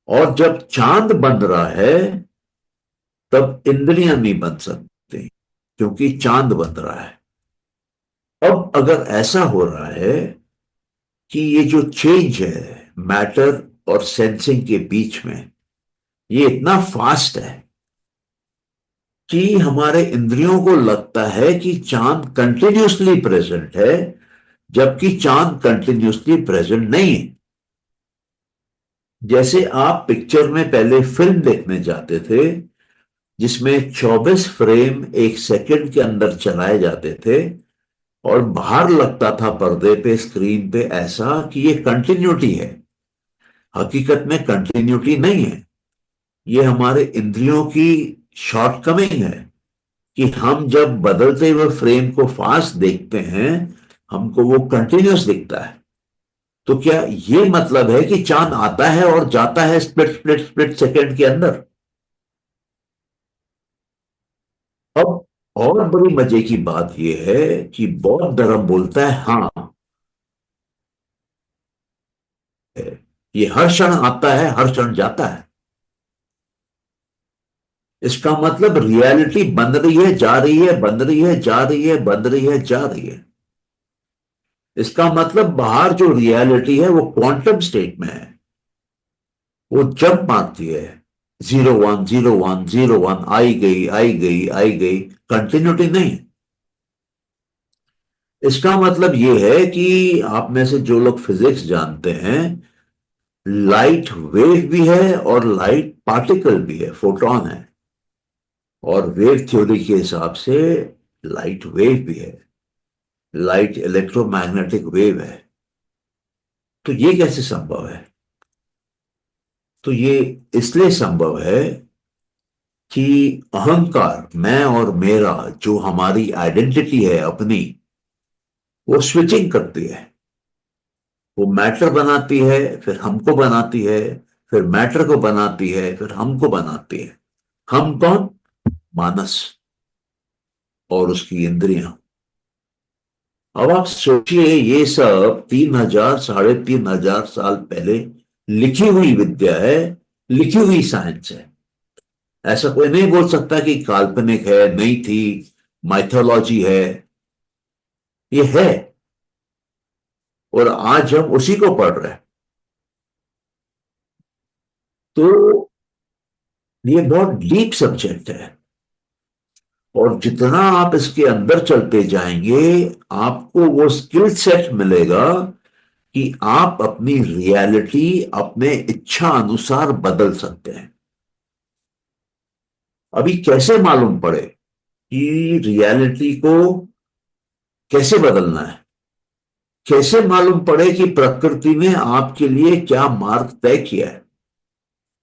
और जब चांद बन रहा है तब इंद्रियां नहीं बन सकती, क्योंकि चांद बन रहा है। अब अगर ऐसा हो रहा है कि ये जो चेंज है मैटर और सेंसिंग के बीच में, ये इतना फास्ट है कि हमारे इंद्रियों को लगता है कि चांद कंटिन्यूसली प्रेजेंट है, जबकि चांद कंटिन्यूसली प्रेजेंट नहीं है। जैसे आप पिक्चर में पहले फिल्म देखने जाते थे, जिसमें 24 फ्रेम एक सेकंड के अंदर चलाए जाते थे, और बाहर लगता था पर्दे पे, स्क्रीन पे, ऐसा कि ये कंटिन्यूटी है। हकीकत में कंटिन्यूटी नहीं है, ये हमारे इंद्रियों की शॉर्टकमिंग है कि हम जब बदलते हुए फ्रेम को फास्ट देखते हैं, हमको वो कंटिन्यूस दिखता है। तो क्या ये मतलब है कि चांद आता है और जाता है स्प्लिट स्प्लिट स्प्लिट सेकंड के अंदर? अब और बड़ी मजे की बात यह है कि बौद्ध धर्म बोलता है हाँ, ये हर क्षण आता है, हर क्षण जाता है। इसका मतलब रियलिटी बन रही है, जा रही है, बन रही है, जा रही है, बन रही है, जा रही है। इसका मतलब बाहर जो रियलिटी है वो क्वांटम स्टेट में है, वो जंप मारती है। 01 01 01, आई गई आई गई आई गई, कंटिन्यूटी नहीं। इसका मतलब यह है कि आप में से जो लोग फिजिक्स जानते हैं, लाइट वेव भी है और लाइट पार्टिकल भी है, फोटॉन है। और वेव थ्योरी के हिसाब से लाइट वेव भी है, लाइट इलेक्ट्रोमैग्नेटिक वेव है। तो ये कैसे संभव है? तो ये इसलिए संभव है कि अहंकार, मैं और मेरा, जो हमारी आइडेंटिटी है अपनी, वो स्विचिंग करती है। वो मैटर बनाती है, फिर हमको बनाती है, फिर मैटर को बनाती है, फिर हमको बनाती है। हम कौन? मानस और उसकी इंद्रियां। अब आप सोचिए, ये सब 3,000 3,500 साल पहले लिखी हुई विद्या है, लिखी हुई साइंस है। ऐसा कोई नहीं बोल सकता कि काल्पनिक है, नहीं थी, माइथोलॉजी है। ये है, और आज हम उसी को पढ़ रहे हैं। तो ये बहुत डीप सब्जेक्ट है, और जितना आप इसके अंदर चलते जाएंगे, आपको वो स्किल सेट मिलेगा कि आप अपनी रियलिटी अपने इच्छा अनुसार बदल सकते हैं। अभी कैसे मालूम पड़े कि रियलिटी को कैसे बदलना है? कैसे मालूम पड़े कि प्रकृति ने आपके लिए क्या मार्ग तय किया है?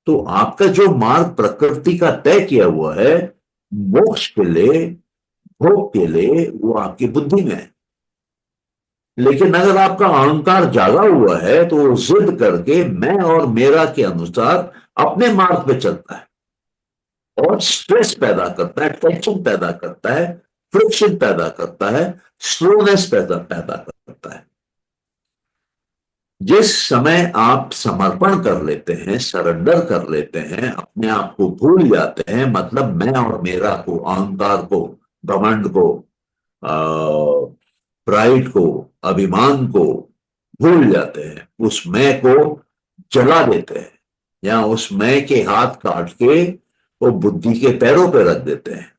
तो आपका जो मार्ग प्रकृति का तय किया हुआ है, मोक्ष के लिए, भोग के लिए, वो आपकी बुद्धि में है। लेकिन अगर आपका अहंकार जागा हुआ है तो वो जिद करके मैं और मेरा के अनुसार अपने मार्ग पे चलता है, और स्ट्रेस पैदा करता है, टेंशन पैदा करता है, फ्रिक्शन पैदा करता है, स्लोनेस पैदा पैदा करता है। जिस समय आप समर्पण कर लेते हैं, सरेंडर कर लेते हैं, अपने आप को भूल जाते हैं, मतलब मैं और मेरा को, अहंकार को, घमंड को, प्राइड को, अभिमान को भूल जाते हैं, उस मैं को जला देते हैं, या उस मैं के हाथ काट के वो बुद्धि के पैरों पे रख देते हैं,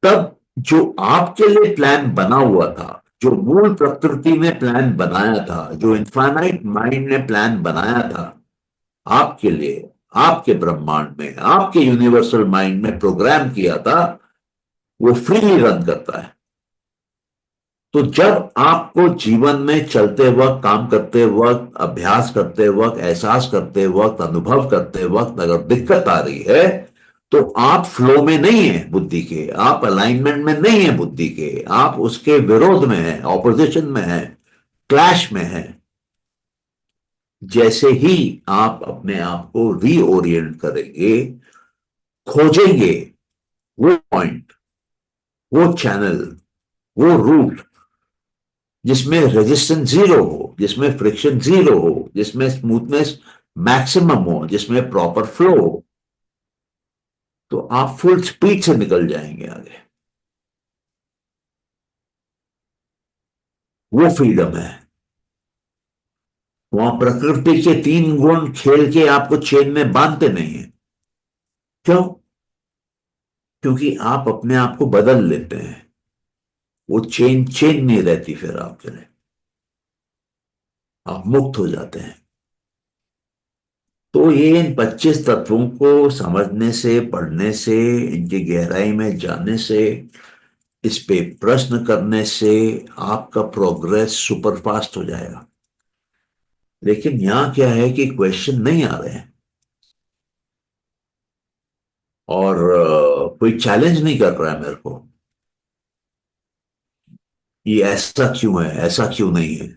तब जो आपके लिए प्लान बना हुआ था, जो मूल प्रकृति ने प्लान बनाया था, जो इनफाइनाइट माइंड ने प्लान बनाया था आपके लिए, आपके ब्रह्मांड में, आपके यूनिवर्सल माइंड में प्रोग्राम किया था, वो फ्रीली रन करता है। तो जब आपको जीवन में चलते वक्त, काम करते वक्त, अभ्यास करते वक्त, एहसास करते वक्त, अनुभव करते वक्त अगर दिक्कत आ रही है, तो आप फ्लो में नहीं है बुद्धि के, आप अलाइनमेंट में नहीं है बुद्धि के, आप उसके विरोध में है, ऑपोजिशन में है, क्लैश में है। जैसे ही आप अपने आप को रीओरिएंट करेंगे, खोजेंगे वो पॉइंट वो चैनल, वो रूट जिसमें रेजिस्टेंस जीरो हो, जिसमें फ्रिक्शन जीरो हो, जिसमें स्मूथनेस मैक्सिमम हो, जिसमें प्रॉपर फ्लो हो, तो आप फुल स्पीड से निकल जाएंगे आगे। वो फ्रीडम है। वहां प्रकृति के तीन गुण खेल के आपको चेन में बांधते नहीं है। क्यों? क्योंकि आप अपने आप को बदल लेते हैं। वो चेन चेन नहीं रहती फिर आपके लिए, आप मुक्त हो जाते हैं। तो ये इन 25 तत्वों को समझने से, पढ़ने से, इनकी गहराई में जाने से, इस पे प्रश्न करने से आपका प्रोग्रेस सुपर फास्ट हो जाएगा। लेकिन यहां क्या है कि क्वेश्चन नहीं आ रहे हैं, और कोई चैलेंज नहीं कर रहा है मेरे को, ये ऐसा क्यों है, ऐसा क्यों नहीं है।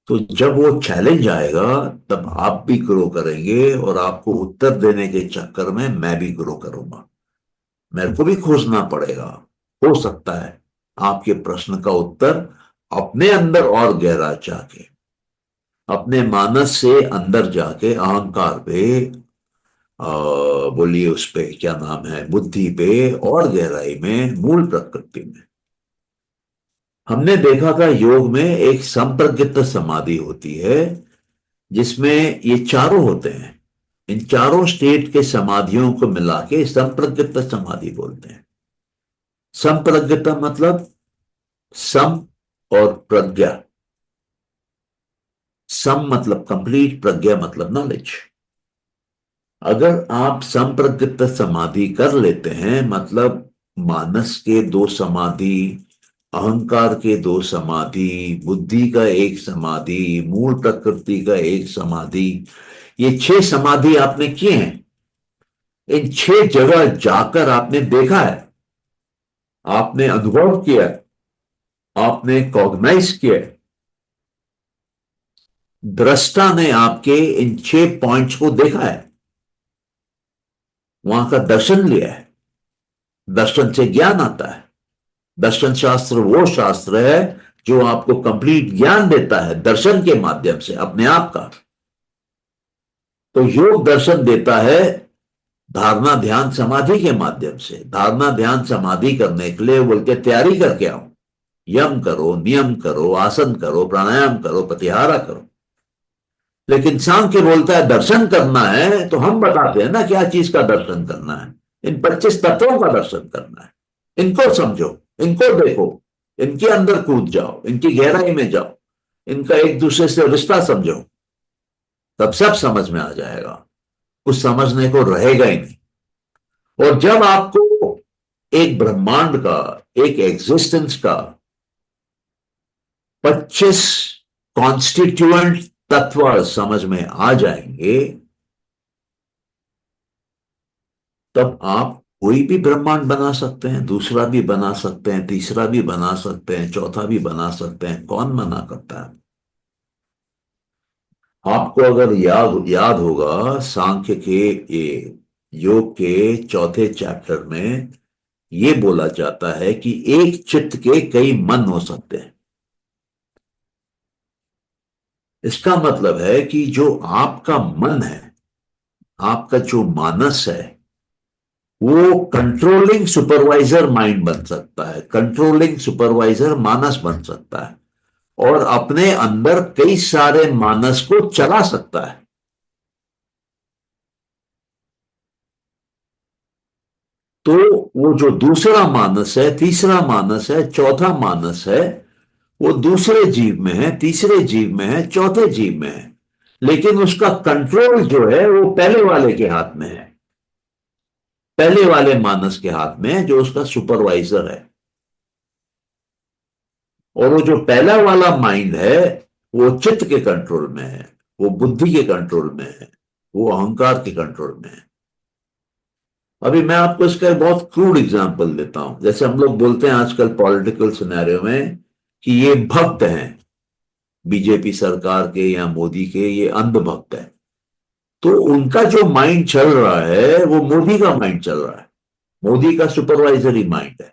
तो जब वो चैलेंज आएगा, तब आप भी ग्रो करेंगे, और आपको उत्तर देने के चक्कर में मैं भी ग्रो करूंगा। मेरे को भी खोजना पड़ेगा। हो सकता है आपके प्रश्न का उत्तर अपने अंदर और गहरा जाके, अपने मानस से अंदर जाके, अहंकार पे, बोलिए उस पे क्या नाम है, बुद्धि पे, और गहराई में, मूल प्रकृति में। हमने देखा था योग में एक संप्रज्ञित समाधि होती है, जिसमें ये चारों होते हैं। इन चारों स्टेट के समाधियों को मिला के संप्रज्ञित समाधि बोलते हैं। संप्रज्ञित मतलब सम और प्रज्ञा। सम मतलब कंप्लीट, प्रज्ञा मतलब नॉलेज। अगर आप संप्रज्ञित समाधि कर लेते हैं, मतलब मानस के दो समाधि, अहंकार के दो समाधि, बुद्धि का एक समाधि, मूल प्रकृति का एक समाधि, ये 6 समाधि आपने किए हैं। इन 6 जगह जाकर आपने देखा है, आपने अनुभव किया, आपने कॉग्नाइज किया, दृष्टा ने आपके इन 6 पॉइंट्स को देखा है, वहां का दर्शन लिया है। दर्शन से ज्ञान आता है। दर्शन शास्त्र वो शास्त्र है जो आपको कंप्लीट ज्ञान देता है, दर्शन के माध्यम से, अपने आप का। तो योग दर्शन देता है धारणा ध्यान समाधि के माध्यम से। धारणा ध्यान समाधि करने के लिए बोलते तैयारी करके आओ, यम करो, नियम करो, आसन करो, प्राणायाम करो, प्रत्याहार करो। लेकिन सांख्य बोलता है दर्शन करना है, तो हम बताते हैं ना क्या चीज का दर्शन करना है। इन 25 तत्वों का दर्शन करना है। इनको समझो, इनको देखो, इनके अंदर कूद जाओ, इनकी गहराई में जाओ, इनका एक दूसरे से रिश्ता समझो, तब सब समझ में आ जाएगा। कुछ समझने को रहेगा ही नहीं। और जब आपको एक ब्रह्मांड का, एक एग्जिस्टेंस का 25 कॉन्स्टिट्यूएंट तत्व समझ में आ जाएंगे, तब आप कोई भी ब्रह्मांड बना सकते हैं, दूसरा भी बना सकते हैं, तीसरा भी बना सकते हैं, चौथा भी बना सकते हैं। कौन मना करता है? आपको अगर याद याद होगा, सांख्य के ये योग के चौथे चैप्टर में ये बोला जाता है कि एक चित्त के कई मन हो सकते हैं। इसका मतलब है कि जो आपका मन है, आपका जो मानस है, वो कंट्रोलिंग सुपरवाइजर माइंड बन सकता है, कंट्रोलिंग सुपरवाइजर मानस बन सकता है, और अपने अंदर कई सारे मानस को चला सकता है। तो वो जो दूसरा मानस है, तीसरा मानस है, चौथा मानस है, वो दूसरे जीव में है, तीसरे जीव में है, चौथे जीव में है। लेकिन उसका कंट्रोल जो है वो पहले वाले के हाथ में है, पहले वाले मानस के हाथ में है, जो उसका सुपरवाइजर है। और वो जो पहला वाला माइंड है, वो चित्त के कंट्रोल में है, वो बुद्धि के कंट्रोल में है, वो अहंकार के कंट्रोल में है। अभी मैं आपको इसका एक बहुत क्रूड एग्जांपल देता हूं। जैसे हम लोग बोलते हैं आजकल पॉलिटिकल सिनेरियो में कि ये भक्त हैं बीजेपी सरकार के या मोदी के, ये अंधभक्त हैं। तो उनका जो माइंड चल रहा है वो मोदी का माइंड चल रहा है, मोदी का सुपरवाइजरी माइंड है।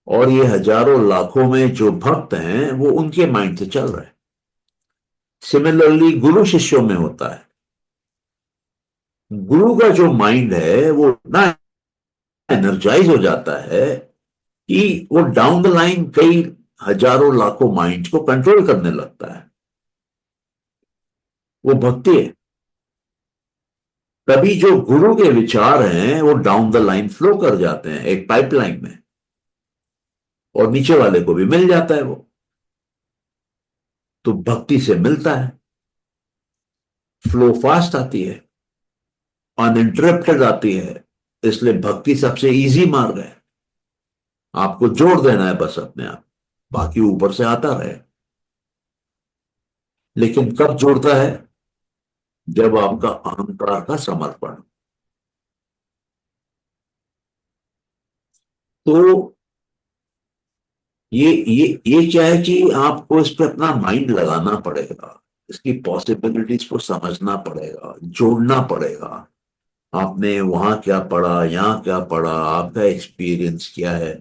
और ये हजारों लाखों में जो भक्त हैं वो उनके माइंड से चल रहे हैं। सिमिलरली गुरु शिष्यों में होता है। गुरु का जो माइंड है वो ना एनर्जाइज हो जाता है कि वो डाउन द लाइन कई हजारों लाखों माइंड को कंट्रोल करने लगता है। वो भक्ति है। तभी जो गुरु के विचार हैं वो डाउन द लाइन फ्लो कर जाते हैं एक पाइपलाइन में, और नीचे वाले को भी मिल जाता है वो। तो भक्ति से मिलता है, फ्लो फास्ट आती है, अनइंटरप्टेड आती है। इसलिए भक्ति सबसे इजी मार्ग है। आपको जोड़ देना है बस अपने आप, बाकी ऊपर से आता रहे। लेकिन कब जोड़ता है? जब आपका अहंकार का समर्पण। तो ये क्या है कि आपको इस पे अपना माइंड लगाना पड़ेगा, इसकी पॉसिबिलिटीज को समझना पड़ेगा, जोड़ना पड़ेगा। आपने वहां क्या पढ़ा, यहाँ क्या पढ़ा, आपका एक्सपीरियंस क्या है,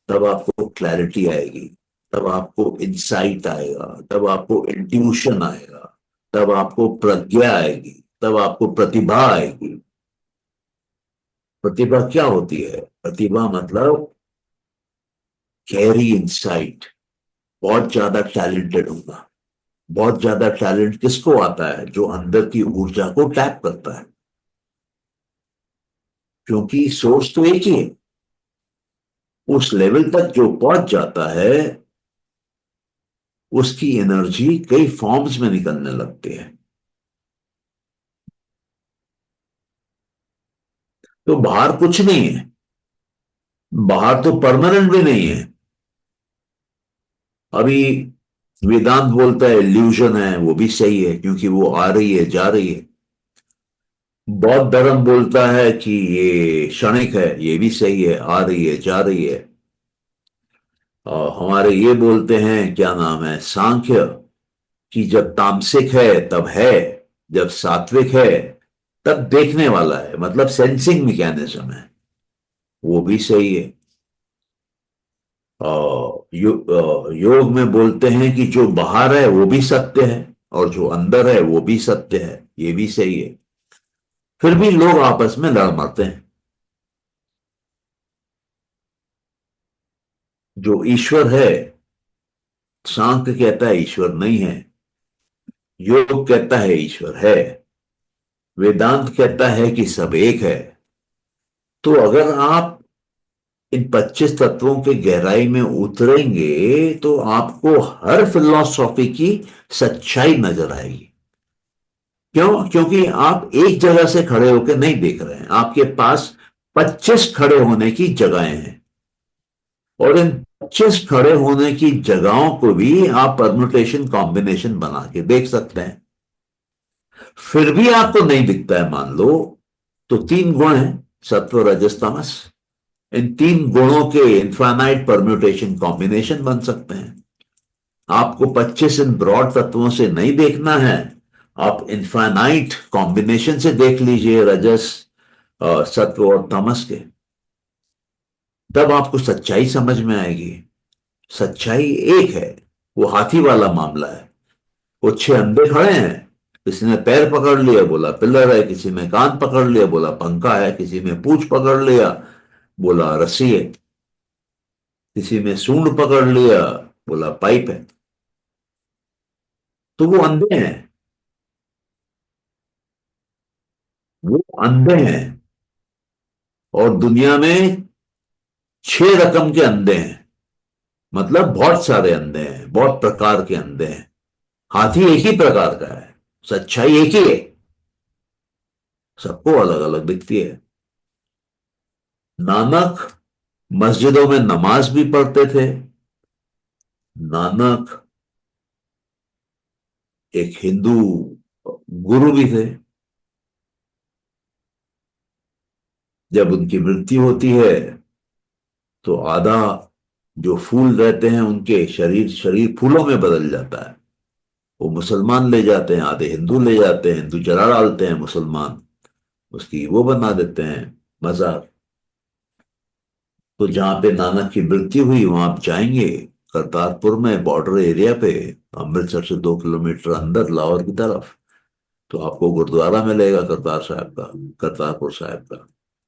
तब आपको क्लैरिटी आएगी, तब आपको इंसाइट आएगा, तब आपको इंट्यूशन आएगा, तब आपको प्रज्ञा आएगी, तब आपको प्रतिभा आएगी। प्रतिभा क्या होती है? प्रतिभा मतलब गहरी इंसाइट, बहुत ज्यादा टैलेंटेड होगा। बहुत ज्यादा टैलेंट किसको आता है? जो अंदर की ऊर्जा को टैप करता है, क्योंकि सोर्स तो एक ही है। उस लेवल तक जो पहुंच जाता है उसकी एनर्जी कई फॉर्म्स में निकलने लगती है। तो बाहर कुछ नहीं है, बाहर तो परमानेंट भी नहीं है। अभी वेदांत बोलता है इल्यूजन है, वो भी सही है क्योंकि वो आ रही है जा रही है। बौद्ध धर्म बोलता है कि ये क्षणिक है, ये भी सही है, आ रही है जा रही है। और हमारे ये बोलते हैं, क्या नाम है, सांख्य, कि जब तामसिक है तब है, जब सात्विक है तब देखने वाला है, मतलब सेंसिंग मैकेनिज्म है, वो भी सही है। योग में बोलते हैं कि जो बाहर है वो भी सत्य है और जो अंदर है वो भी सत्य है, ये भी सही है। फिर भी लोग आपस में लड़ मरते हैं। जो ईश्वर है, सांख्य कहता है ईश्वर नहीं है, योग कहता है ईश्वर है, वेदांत कहता है कि सब एक है। तो अगर आप इन 25 तत्वों के गहराई में उतरेंगे तो आपको हर फिलॉसफी की सच्चाई नजर आएगी। क्यों? क्योंकि आप एक जगह से खड़े होकर नहीं देख रहे हैं, आपके पास 25 खड़े होने की जगहें हैं, और इन 25 खड़े होने की जगहों को भी आप परम्यूटेशन कॉम्बिनेशन बना के देख सकते हैं। फिर भी आपको नहीं दिखता है मान लो, तो तीन गुण हैं, सत्व रजस तमस। इन तीन गुणों के इनफाइनाइट परम्यूटेशन कॉम्बिनेशन बन सकते हैं। आपको 25 इन ब्रॉड तत्वों से नहीं देखना है, आप इनफाइनाइट कॉम्बिनेशन से देख लीजिए, रजस सत्व और तमस के। तब आपको सच्चाई समझ में आएगी। सच्चाई एक है। वो हाथी वाला मामला है। वो 6 अंधे खड़े हैं, किसी ने पैर पकड़ लिया बोला पिलर है, किसी ने कान पकड़ लिया बोला पंखा है, किसी ने पूंछ पकड़ लिया बोला रस्सी है, किसी ने सूंड पकड़ लिया बोला पाइप है। तो वो अंधे हैं, वो अंधे हैं। और दुनिया में 6 रकम के अंधे हैं, मतलब बहुत सारे अंधे हैं, बहुत प्रकार के अंधे हैं। हाथी एक ही प्रकार का है, सच्चाई एक ही है, सबको अलग अलग दिखती है। नानक मस्जिदों में नमाज भी पढ़ते थे। नानक एक हिंदू गुरु भी थे। जब उनकी मृत्यु होती है तो आधा जो फूल रहते हैं उनके शरीर शरीर फूलों में बदल जाता है। वो मुसलमान ले जाते हैं, आधे हिंदू ले जाते हैं, हिंदू जला डालते हैं, मुसलमान उसकी वो बना देते हैं मजार। तो जहां पे नानक की मृत्यु हुई वहां आप जाएंगे, करतारपुर में बॉर्डर एरिया पे, अमृतसर से 2 किलोमीटर अंदर लाहौर की तरफ, तो आपको गुरुद्वारा मिलेगा करतार साहब का, करतारपुर साहब का।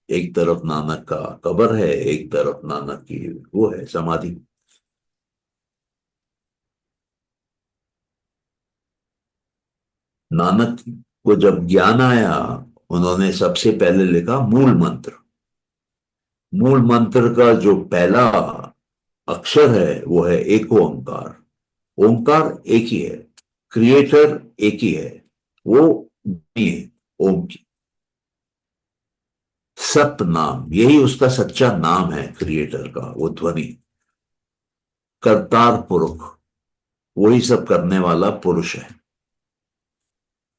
एक तरफ नानक का कब्र है, एक तरफ नानक की वो है समाधि। नानक को जब ज्ञान आया, उन्होंने सबसे पहले लिखा मूल मंत्र। मूल मंत्र का जो पहला अक्षर है वो है एक ओंकार। ओंकार एक ही है, क्रिएटर एक ही है, वो ध्वनि है, ओम की। सत नाम, यही उसका सच्चा नाम है क्रिएटर का, वो ध्वनि। करतार पुरुष, वही सब करने वाला पुरुष है।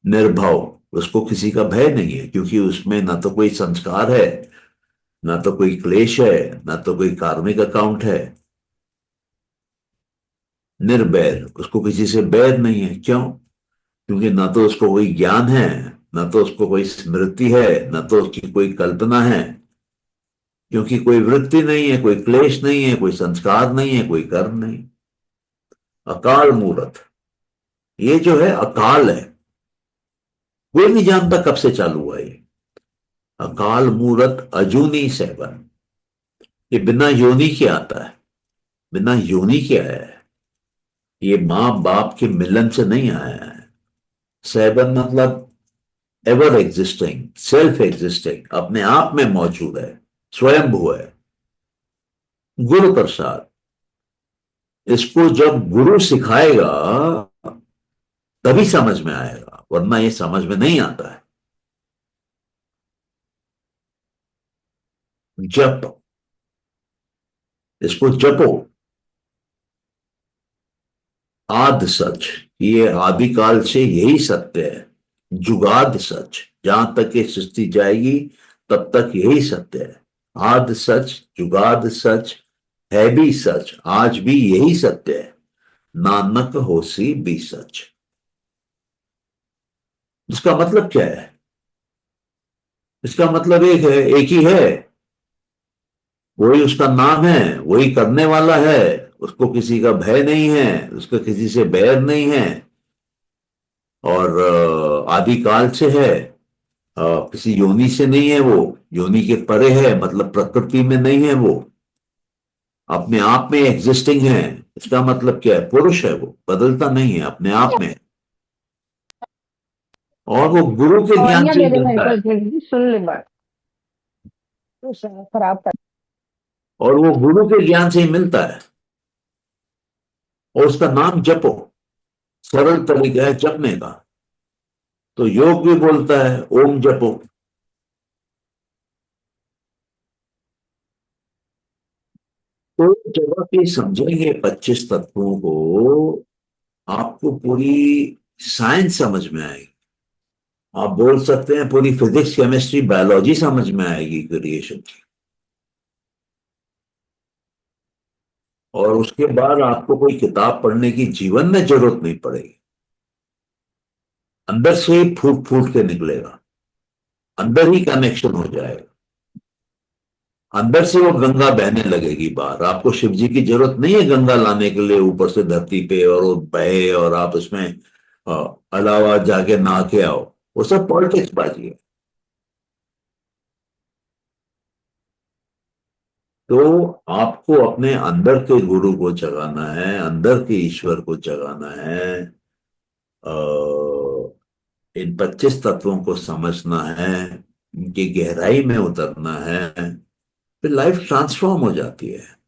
निर्भव, उसको किसी का भय नहीं है, क्योंकि उसमें ना तो कोई संस्कार है, ना तो कोई क्लेश है, ना तो कोई कार्मिक अकाउंट है। निर्भय, उसको किसी से बैर नहीं है। क्यों? क्योंकि ना तो उसको कोई ज्ञान है, ना तो उसको कोई स्मृति है, ना तो उसकी कोई कल्पना है। क्योंकि कोई वृत्ति नहीं है, कोई क्लेश नहीं है, कोई संस्कार नहीं है, कोई कर्म नहीं। अकाल मूर्त, ये जो है अकाल है, कोई नहीं जानता कब से चालू हुआ ये। अकाल मूर्त अजूनी सेवन, ये बिना योनि के आता है। बिना योनि के आया है, ये मां बाप के मिलन से नहीं आया है। सेवन मतलब एवर एग्जिस्टिंग, सेल्फ एग्जिस्टिंग, अपने आप में मौजूद है, स्वयंभू है। गुरु प्रसाद, इसको जब गुरु सिखाएगा तभी समझ में आएगा, वरना ये समझ में नहीं आता है। जप, इसको जपो। आद सच, ये आदिकाल से यही सत्य है। जुगाद सच, जहां तक ये सृष्टि जाएगी तब तक यही सत्य है। आद सच, जुगाद सच, है भी सच, आज भी यही सत्य है। नानक होसी भी सच। इसका मतलब क्या है? इसका मतलब एक है, एक ही है, वही उसका नाम है, वही करने वाला है। उसको किसी का भय नहीं है, उसका किसी से बैर नहीं है, और आदिकाल से है। किसी योनि से नहीं है वो, योनि के परे है, मतलब प्रकृति में नहीं है वो, अपने आप में एग्जिस्टिंग है। इसका मतलब क्या है? पुरुष है, वो बदलता नहीं है, अपने आप में है। और वो गुरु के और ज्ञान या से ही मेरे भाई मिलता को है। एक मिनट भी सुन ले बात, तो खराब कर। और वो गुरु के ज्ञान से ही मिलता है। और उसका नाम जपो, सरल तरीका है जपने का। तो योग भी बोलता है ओम जपो। तो जब आप ये समझेंगे 25 तत्वों को, आपको पूरी साइंस समझ में आएगी। आप बोल सकते हैं पूरी फिजिक्स केमिस्ट्री बायोलॉजी समझ में आएगी क्रिएशन की। और उसके बाद आपको कोई किताब पढ़ने की जीवन में जरूरत नहीं पड़ेगी। अंदर से ही फूट फूट के निकलेगा, अंदर ही कनेक्शन हो जाएगा। अंदर से वो गंगा बहने लगेगी बाहर। आपको शिव जी की जरूरत नहीं है गंगा लाने के लिए ऊपर से धरती पे, और वो बहे और आप उसमें अलावा जाके नहा के आओ। वो सब पॉलिटिक्स बाजी है। तो आपको अपने अंदर के गुरु को जगाना है, अंदर के ईश्वर को जगाना है, अ, इन 25 तत्वों को समझना है, इनकी गहराई में उतरना है। फिर लाइफ ट्रांसफॉर्म हो जाती है।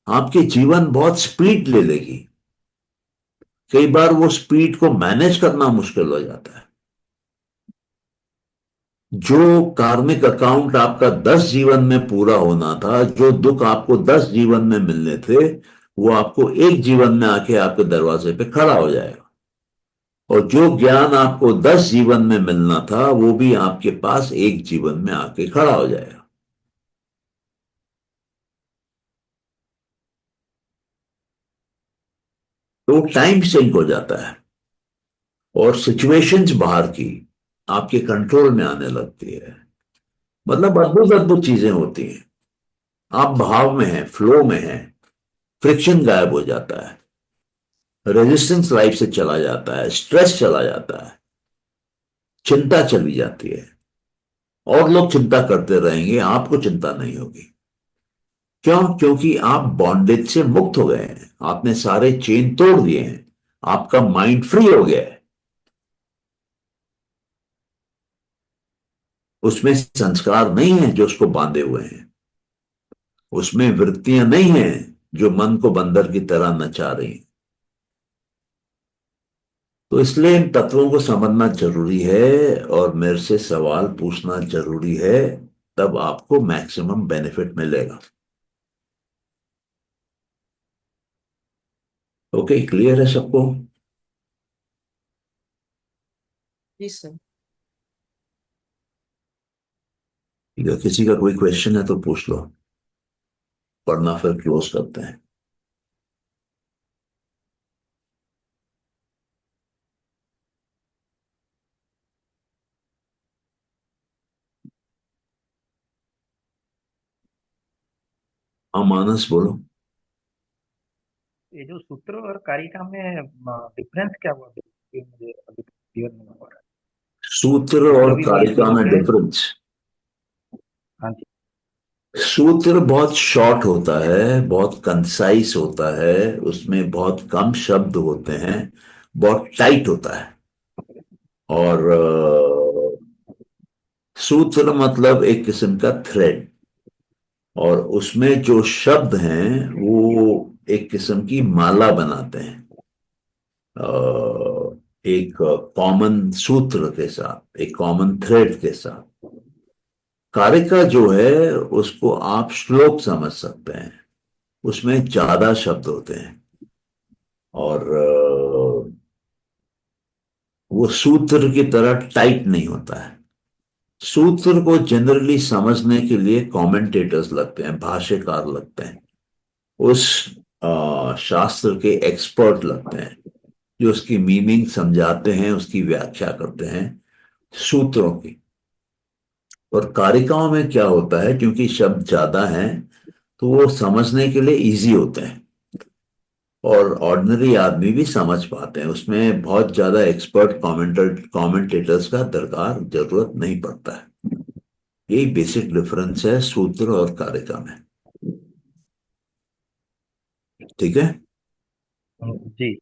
आपके जीवन बहुत स्पीड ले लेगी। कई बार वो स्पीड को मैनेज करना मुश्किल हो जाता है। जो कार्मिक अकाउंट आपका 10 जीवन में पूरा होना था, जो दुख आपको 10 जीवन में मिलने थे, वो आपको एक जीवन में आके आपके दरवाजे पे खड़ा हो जाएगा। और जो ज्ञान आपको 10 जीवन में मिलना था, वो भी आपके पास एक जीवन में आके खड़ा हो जाएगा। तो टाइम सिंक हो जाता है, और सिचुएशंस बाहर की आपके कंट्रोल में आने लगती है। मतलब अद्भुत अद्भुत चीजें होती हैं। आप भाव में हैं, फ्लो में हैं, फ्रिक्शन गायब हो जाता है, रेजिस्टेंस लाइफ से चला जाता है, स्ट्रेस चला जाता है, चिंता चली जाती है। और लोग चिंता करते रहेंगे, आपको चिंता नहीं होगी। क्यों? क्योंकि आप बॉन्डेज से मुक्त हो गए हैं, आपने सारे चेन तोड़ दिए हैं, आपका माइंड फ्री हो गया है। उसमें संस्कार नहीं है जो उसको बांधे हुए हैं, उसमें वृत्तियां नहीं हैं जो मन को बंदर की तरह नचा रही हैं। तो इसलिए इन तत्वों को समझना जरूरी है और मेरे से सवाल पूछना जरूरी है, तब आपको मैक्सिमम बेनिफिट मिलेगा। ओके, क्लियर है सबको? जी सर। ठीक है, किसी का कोई क्वेश्चन है तो पूछ लो, वरना फिर क्लोज करते हैं। हाँ मानस बोलो। ये जो सूत्र और कारिका में डिफरेंस क्या हुआ, ये मुझे अभी क्लियर नहीं हो रहा है। सूत्र सूत्र और भी वही कारिका श्लोक में है। डिफरेंस? हाँ जी। सूत्र बहुत शॉर्ट होता है, बहुत कंसाइज होता है, उसमें बहुत कम शब्द होते हैं, बहुत टाइट होता है। और सूत्र मतलब एक किस्म का थ्रेड, और उसमें जो शब्द हैं वो एक किस्म की माला बनाते हैं, एक कॉमन सूत्र के साथ, एक कॉमन थ्रेड के साथ। कारिका जो है उसको आप श्लोक समझ सकते हैं, उसमें ज्यादा शब्द होते हैं, और वो सूत्र की तरह टाइट नहीं होता है। सूत्र को जनरली समझने के लिए कमेंटेटर्स लगते हैं, भाष्यकार लगते हैं, उस शास्त्र के एक्सपर्ट लगते हैं, जो उसकी मीनिंग समझाते हैं, उसकी व्याख्या करते हैं सूत्रों की। और कारिकाओं में क्या होता है, क्योंकि शब्द ज्यादा हैं तो वो समझने के लिए इजी होते हैं, और ऑर्डिनरी आदमी भी समझ पाते हैं, उसमें बहुत ज्यादा एक्सपर्ट कमेंटेटर्स का दरकार जरूरत नहीं पड़ता है। यही बेसिक डिफरेंस है सूत्र और कारिका में। ठीक है। जी।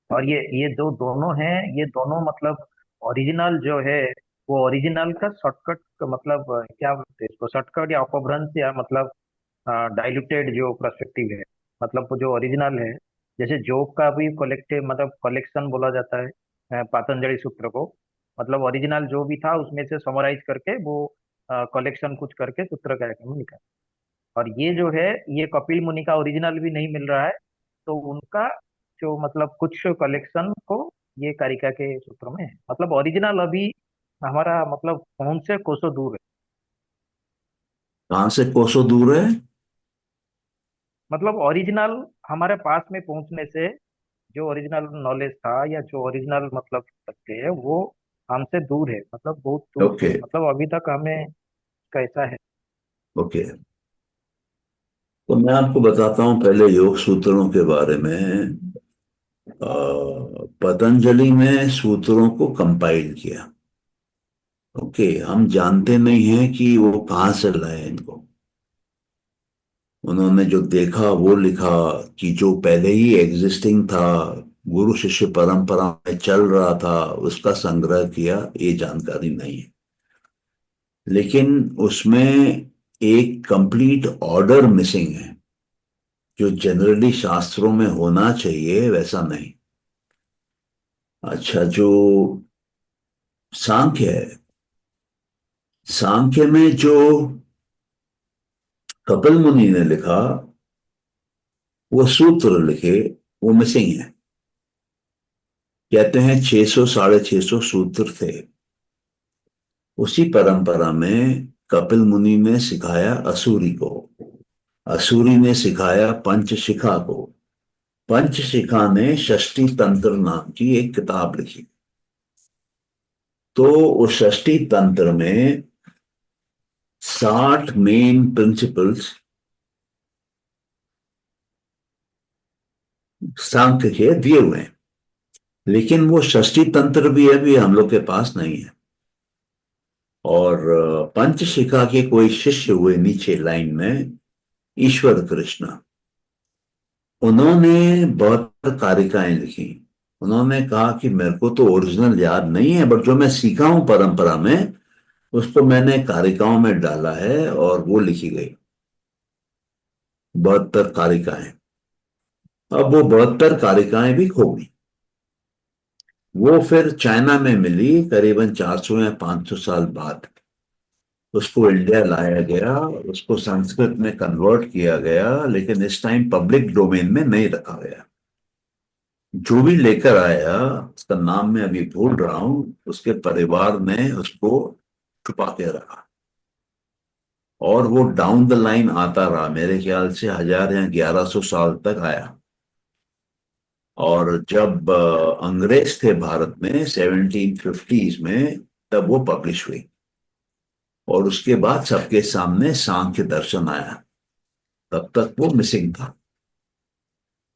और ये जो दोनों हैं, ये दोनों मतलब ओरिजिनल जो है, वो ओरिजिनल का शॉर्टकट का मतलब क्या बोलते हैं इसको, शॉर्टकट या अपभ्रंश या मतलब डाइल्यूटेड जो पर्सपेक्टिव है। मतलब वो जो ओरिजिनल है, जैसे जोग का भी कलेक्टिव मतलब कलेक्शन बोला जाता है पतंजलि सूत्र को। मतलब ओरिजिनल जो भी था उसमें से समराइज करके वो कलेक्शन कुछ करके सूत्र का एक में लिखा। और ये जो है, ये कपिल मुनि का ओरिजिनल भी नहीं मिल रहा है, तो उनका जो मतलब कुछ कलेक्शन को ये कारिका के सूत्र में है। मतलब ओरिजिनल अभी हमारा मतलब पहुंच से कोसों दूर है। कहां से कोसों दूर है? मतलब ओरिजिनल हमारे पास में पहुंचने से, जो ओरिजिनल नॉलेज था या जो ओरिजिनल मतलब सकते हैं वो हमसे दूर है, मतलब बहुत दूर ओके। से, मतलब अभी तक हमें कैसा है। ओके, तो मैं आपको बताता हूं पहले योग सूत्रों के बारे में। पतंजलि में सूत्रों को कंपाइल किया। ओके, हम जानते नहीं हैं कि वो कहाँ से लाए इनको। उन्होंने जो देखा वो लिखा, कि जो पहले ही एग्जिस्टिंग था, गुरु शिष्य परंपरा में चल रहा था, उसका संग्रह किया, ये जानकारी नहीं है। लेकिन उसमें एक कंप्लीट ऑर्डर मिसिंग है, जो जनरली शास्त्रों में होना चाहिए वैसा नहीं। अच्छा, जो सांख्य है, सांख्य में जो कपिल मुनि ने लिखा, वो सूत्र लिखे, वो मिसिंग है। कहते हैं 600 650 सूत्र थे। उसी परंपरा में कपिल मुनि ने सिखाया असूरी को, असूरी ने सिखाया पंचशिखा को, पंचशिखा ने षष्ठी तंत्र नाम की एक किताब लिखी। तो उस षष्ठी तंत्र में 60 मेन प्रिंसिपल्स सांख्य के दिए हुए हैं, लेकिन वो षष्ठी तंत्र भी अभी हम लोग के पास नहीं है। और पंचशिखा के कोई शिष्य हुए नीचे लाइन में, ईश्वर कृष्ण, उन्होंने 72 कारिकाएं लिखी। उन्होंने कहा कि मेरे को तो ओरिजिनल याद नहीं है, बट जो मैं सीखा हूं परंपरा में उसको मैंने कारिकाओं में डाला है और वो लिखी गई 72 कारिकाएं। अब वो 72 कारिकाएं भी खो गई। वो फिर चाइना में मिली करीबन 400 या 500 साल बाद। उसको इंडिया लाया गया, उसको संस्कृत में कन्वर्ट किया गया, लेकिन इस टाइम पब्लिक डोमेन में नहीं रखा गया। जो भी लेकर आया, उसका नाम मैं अभी भूल रहा हूं, उसके परिवार ने उसको छुपा के रखा। और वो डाउन द लाइन आता रहा, मेरे ख्याल से 1000 या 1100 साल तक आया। और जब अंग्रेज थे भारत में 1750s में, तब वो पब्लिश हुई। और उसके बाद सबके सामने सांख्य दर्शन आया। तब तक वो मिसिंग था।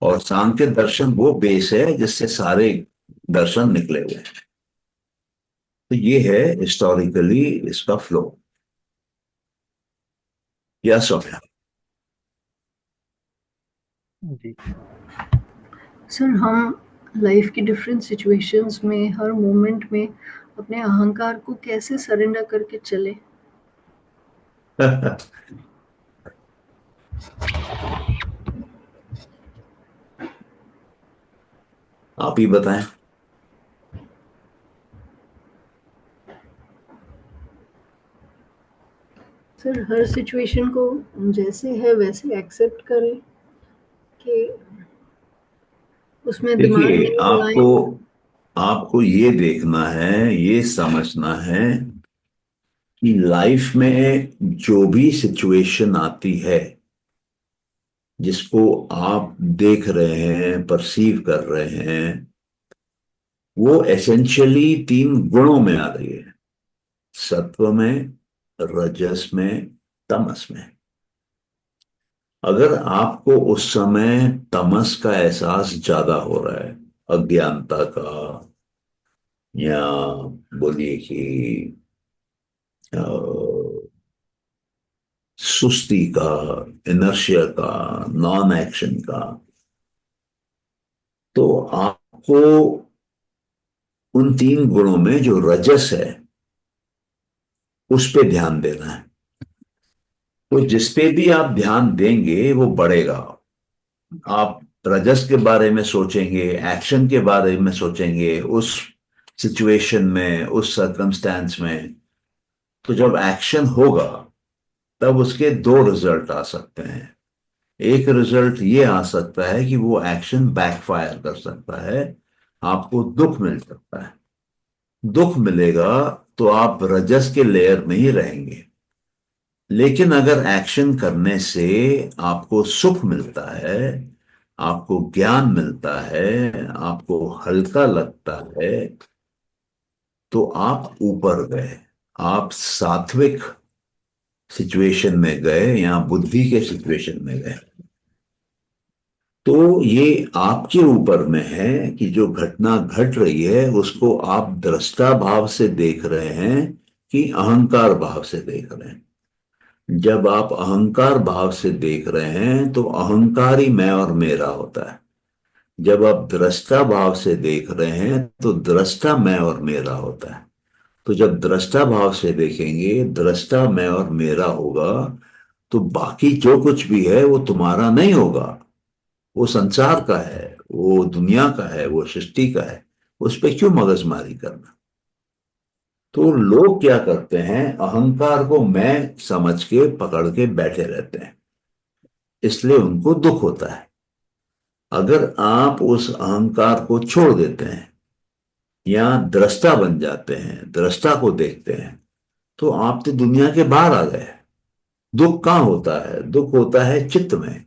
और सांख्य दर्शन वो बेस है जिससे सारे दर्शन निकले हुए हैं। तो ये है हिस्टोरिकली इसका फ्लो। या सौम्या? जी। सर, हम लाइफ की डिफरेंट सिचुएशंस में हर मोमेंट में अपने अहंकार को कैसे सरेंडर करके चले? आप ही बताएं। सर, हर सिचुएशन को जैसे है वैसे एक्सेप्ट करें कि उसमें दिमाग देखिए, नहीं लगाएं। आपको आपको ये देखना है, ये समझना है कि लाइफ में जो भी सिचुएशन आती है, जिसको आप देख रहे हैं, परसीव कर रहे हैं, वो एसेंशियली 3 गुणों में आ रही है। सत्व में, रजस में, तमस में। अगर आपको उस समय तमस का एहसास ज्यादा हो रहा है, अज्ञानता का, या बोलिए कि अ, सुस्ती का, इनर्शिया का, नॉन एक्शन का, तो आपको उन 3 गुणों में जो रजस है उस पे ध्यान देना है। तो जिस पे भी आप ध्यान देंगे वो बढ़ेगा। आप रजस के बारे में सोचेंगे, एक्शन के बारे में सोचेंगे, उस सिचुएशन में, उस सर्कमस्टेंस में, तो जब एक्शन होगा तब उसके 2 रिजल्ट आ सकते हैं। एक रिजल्ट ये आ सकता है कि वो एक्शन बैकफायर कर सकता है, आपको दुख मिल सकता है। दुख मिलेगा तो आप रजस के लेयर में ही रहेंगे। लेकिन अगर एक्शन करने से आपको सुख मिलता है, आपको ज्ञान मिलता है, आपको हल्का लगता है, तो आप ऊपर गए, आप सात्विक सिचुएशन में गए या बुद्धि के सिचुएशन में गए। तो ये आपके ऊपर में है कि जो घटना घट रही है उसको आप दृष्टा भाव से देख रहे हैं कि अहंकार भाव से देख रहे हैं। जब आप अहंकार भाव से देख रहे हैं तो अहंकार ही मैं और मेरा होता है। जब आप दृष्टा भाव से देख रहे हैं तो दृष्टा मैं और मेरा होता है। तो जब दृष्टा भाव से देखेंगे, दृष्टा मैं और मेरा होगा, तो बाकी जो कुछ भी है वो तुम्हारा नहीं होगा। वो संसार का है, वो दुनिया का है, वो सृष्टि का है। उस पर क्यों मगजमारी करना। तो लोग क्या करते हैं, अहंकार को मैं समझ के पकड़ के बैठे रहते हैं, इसलिए उनको दुख होता है। अगर आप उस अहंकार को छोड़ देते हैं या दृष्टा बन जाते हैं, दृष्टा को देखते हैं, तो आप तो दुनिया के बाहर आ गए। दुख कहाँ होता है? दुख होता है चित्त में।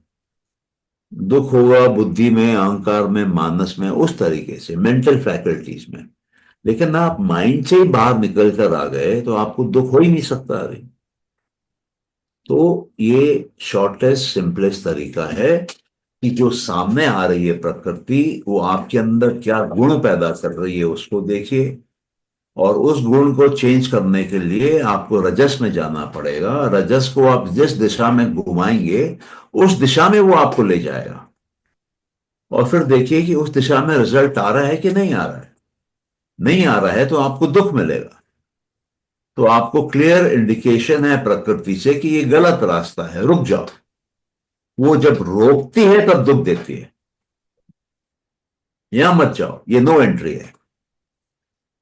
दुख होगा बुद्धि में, अहंकार में, मानस में, उस तरीके से मेंटल फैकल्टीज में। लेकिन आप माइंड से ही बाहर निकल कर आ गए तो आपको दुख हो ही नहीं सकता अभी। तो ये शॉर्टेस्ट सिंपलेस्ट तरीका है कि जो सामने आ रही है प्रकृति, वो आपके अंदर क्या गुण पैदा कर रही है उसको देखिए। और उस गुण को चेंज करने के लिए आपको रजस में जाना पड़ेगा। रजस को आप जिस दिशा में घुमाएंगे, उस दिशा में वो आपको ले जाएगा। और फिर देखिए कि उस दिशा में रिजल्ट आ रहा है कि नहीं आ रहा है। नहीं आ रहा है तो आपको दुख मिलेगा। तो आपको क्लियर इंडिकेशन है प्रकृति से कि ये गलत रास्ता है, रुक जाओ। वो जब रोकती है तब दुख देती है, यहां मत जाओ, ये नो एंट्री है।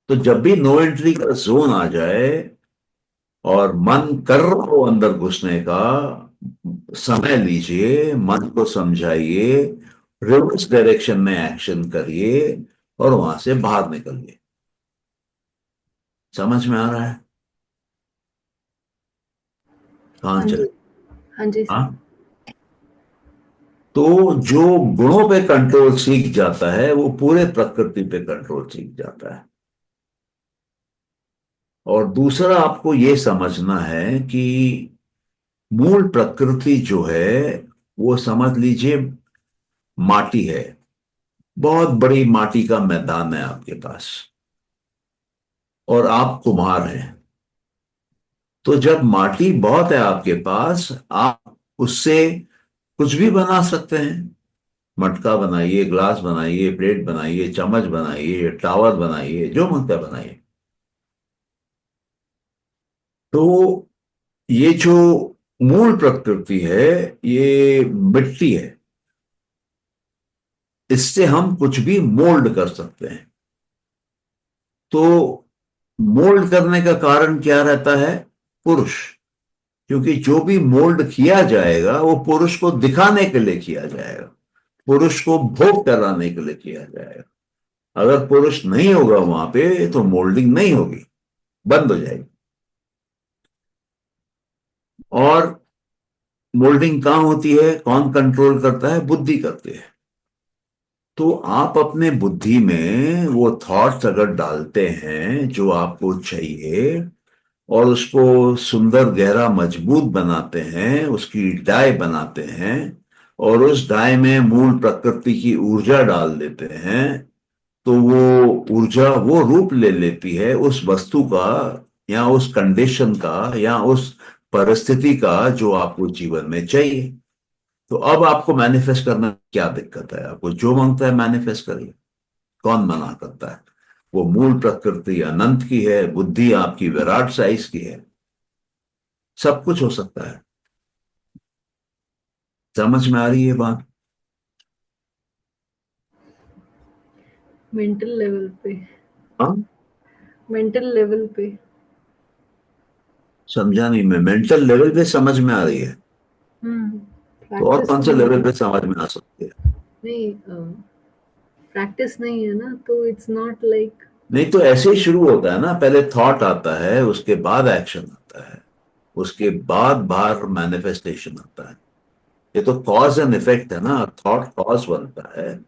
तो जब भी नो एंट्री का जोन आ जाए और मन कर रहा हो अंदर घुसने का, समय लीजिए, मन को समझाइए, रिवर्स डायरेक्शन में एक्शन करिए और वहां से बाहर निकलिए। समझ में आ रहा है? कहां हाँ चले? जी, हाँ जी सर। हाँ। तो जो गुणों पे कंट्रोल सीख जाता है, वो पूरे प्रकृति पे कंट्रोल सीख जाता है। और दूसरा आपको ये समझना है कि मूल प्रकृति जो है, वो समझ लीजिए माटी है। बहुत बड़ी माटी का मैदान है आपके पास, और आप कुम्हार हैं। तो जब माटी बहुत है आपके पास, आप उससे कुछ भी बना सकते हैं। मटका बनाइए, ग्लास बनाइए, प्लेट बनाइए, चम्मच बनाइए, टावर बनाइए, जो मन करे बनाइए। तो ये जो मूल प्रकृति है, ये मिट्टी है। इससे हम कुछ भी मोल्ड कर सकते हैं। तो मोल्ड करने का कारण क्या रहता है? पुरुष। क्योंकि जो भी मोल्ड किया जाएगा वो पुरुष को दिखाने के लिए किया जाएगा, पुरुष को भोग कराने के लिए किया जाएगा। अगर पुरुष नहीं होगा वहां पे तो मोल्डिंग नहीं होगी, बंद हो जाएगी। और मोल्डिंग कहां होती है, कौन कंट्रोल करता है? बुद्धि करती है। तो आप अपने बुद्धि में वो थॉट्स अगर डालते हैं जो आपको चाहिए, और उसको सुंदर गहरा मजबूत बनाते हैं, उसकी डाई बनाते हैं, और उस डाई में मूल प्रकृति की ऊर्जा डाल देते हैं, तो वो ऊर्जा वो रूप ले लेती है उस वस्तु का, या उस कंडीशन का, या उस परिस्थिति का जो आपको जीवन में चाहिए। तो अब आपको मैनिफेस्ट करना क्या दिक्कत है? आपको जो मांगता है मैनिफेस्ट करिए। कौन मना करता है? वो मूल प्रकृति अनंत की है, बुद्धि आपकी विराट साइज की है। सब कुछ हो सकता है। समझ में आ रही है बात? मेंटल लेवल पे, हाँ। मेंटल लेवल पे। समझा नहीं मैं। मेंटल लेवल पे समझ में आ रही है? तो और प्रैक्टिस कौन से नहीं लेवल है। पे समझ में आ सकती है? नहीं, प्रैक्टिस नहीं है ना, तो इट्स नॉट लाइक। नहीं तो ऐसे ही शुरू होता है ना, पहले थॉट आता है, उसके बाद एक्शन आता है, उसके बाद बाहर मैनिफेस्टेशन आता है। ये तो कॉज एंड इफेक्ट है ना, थॉट कॉज बनता है,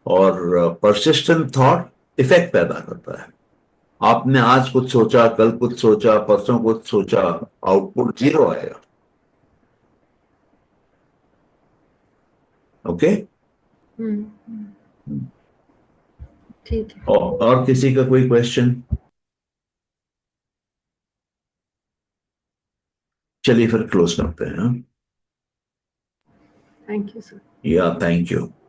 और परसिस्टेंट थॉट इफेक्ट पैदा करता है। आपने आज कुछ सोचा, कल कुछ सोचा, परसों कुछ सोचा, आउटपुट जीरो आएगा। ओके। हम्म, ठीक है। और किसी का कोई क्वेश्चन? चलिए फिर क्लोज करते हैं, हाँ? Thank you sir. या थैंक यू।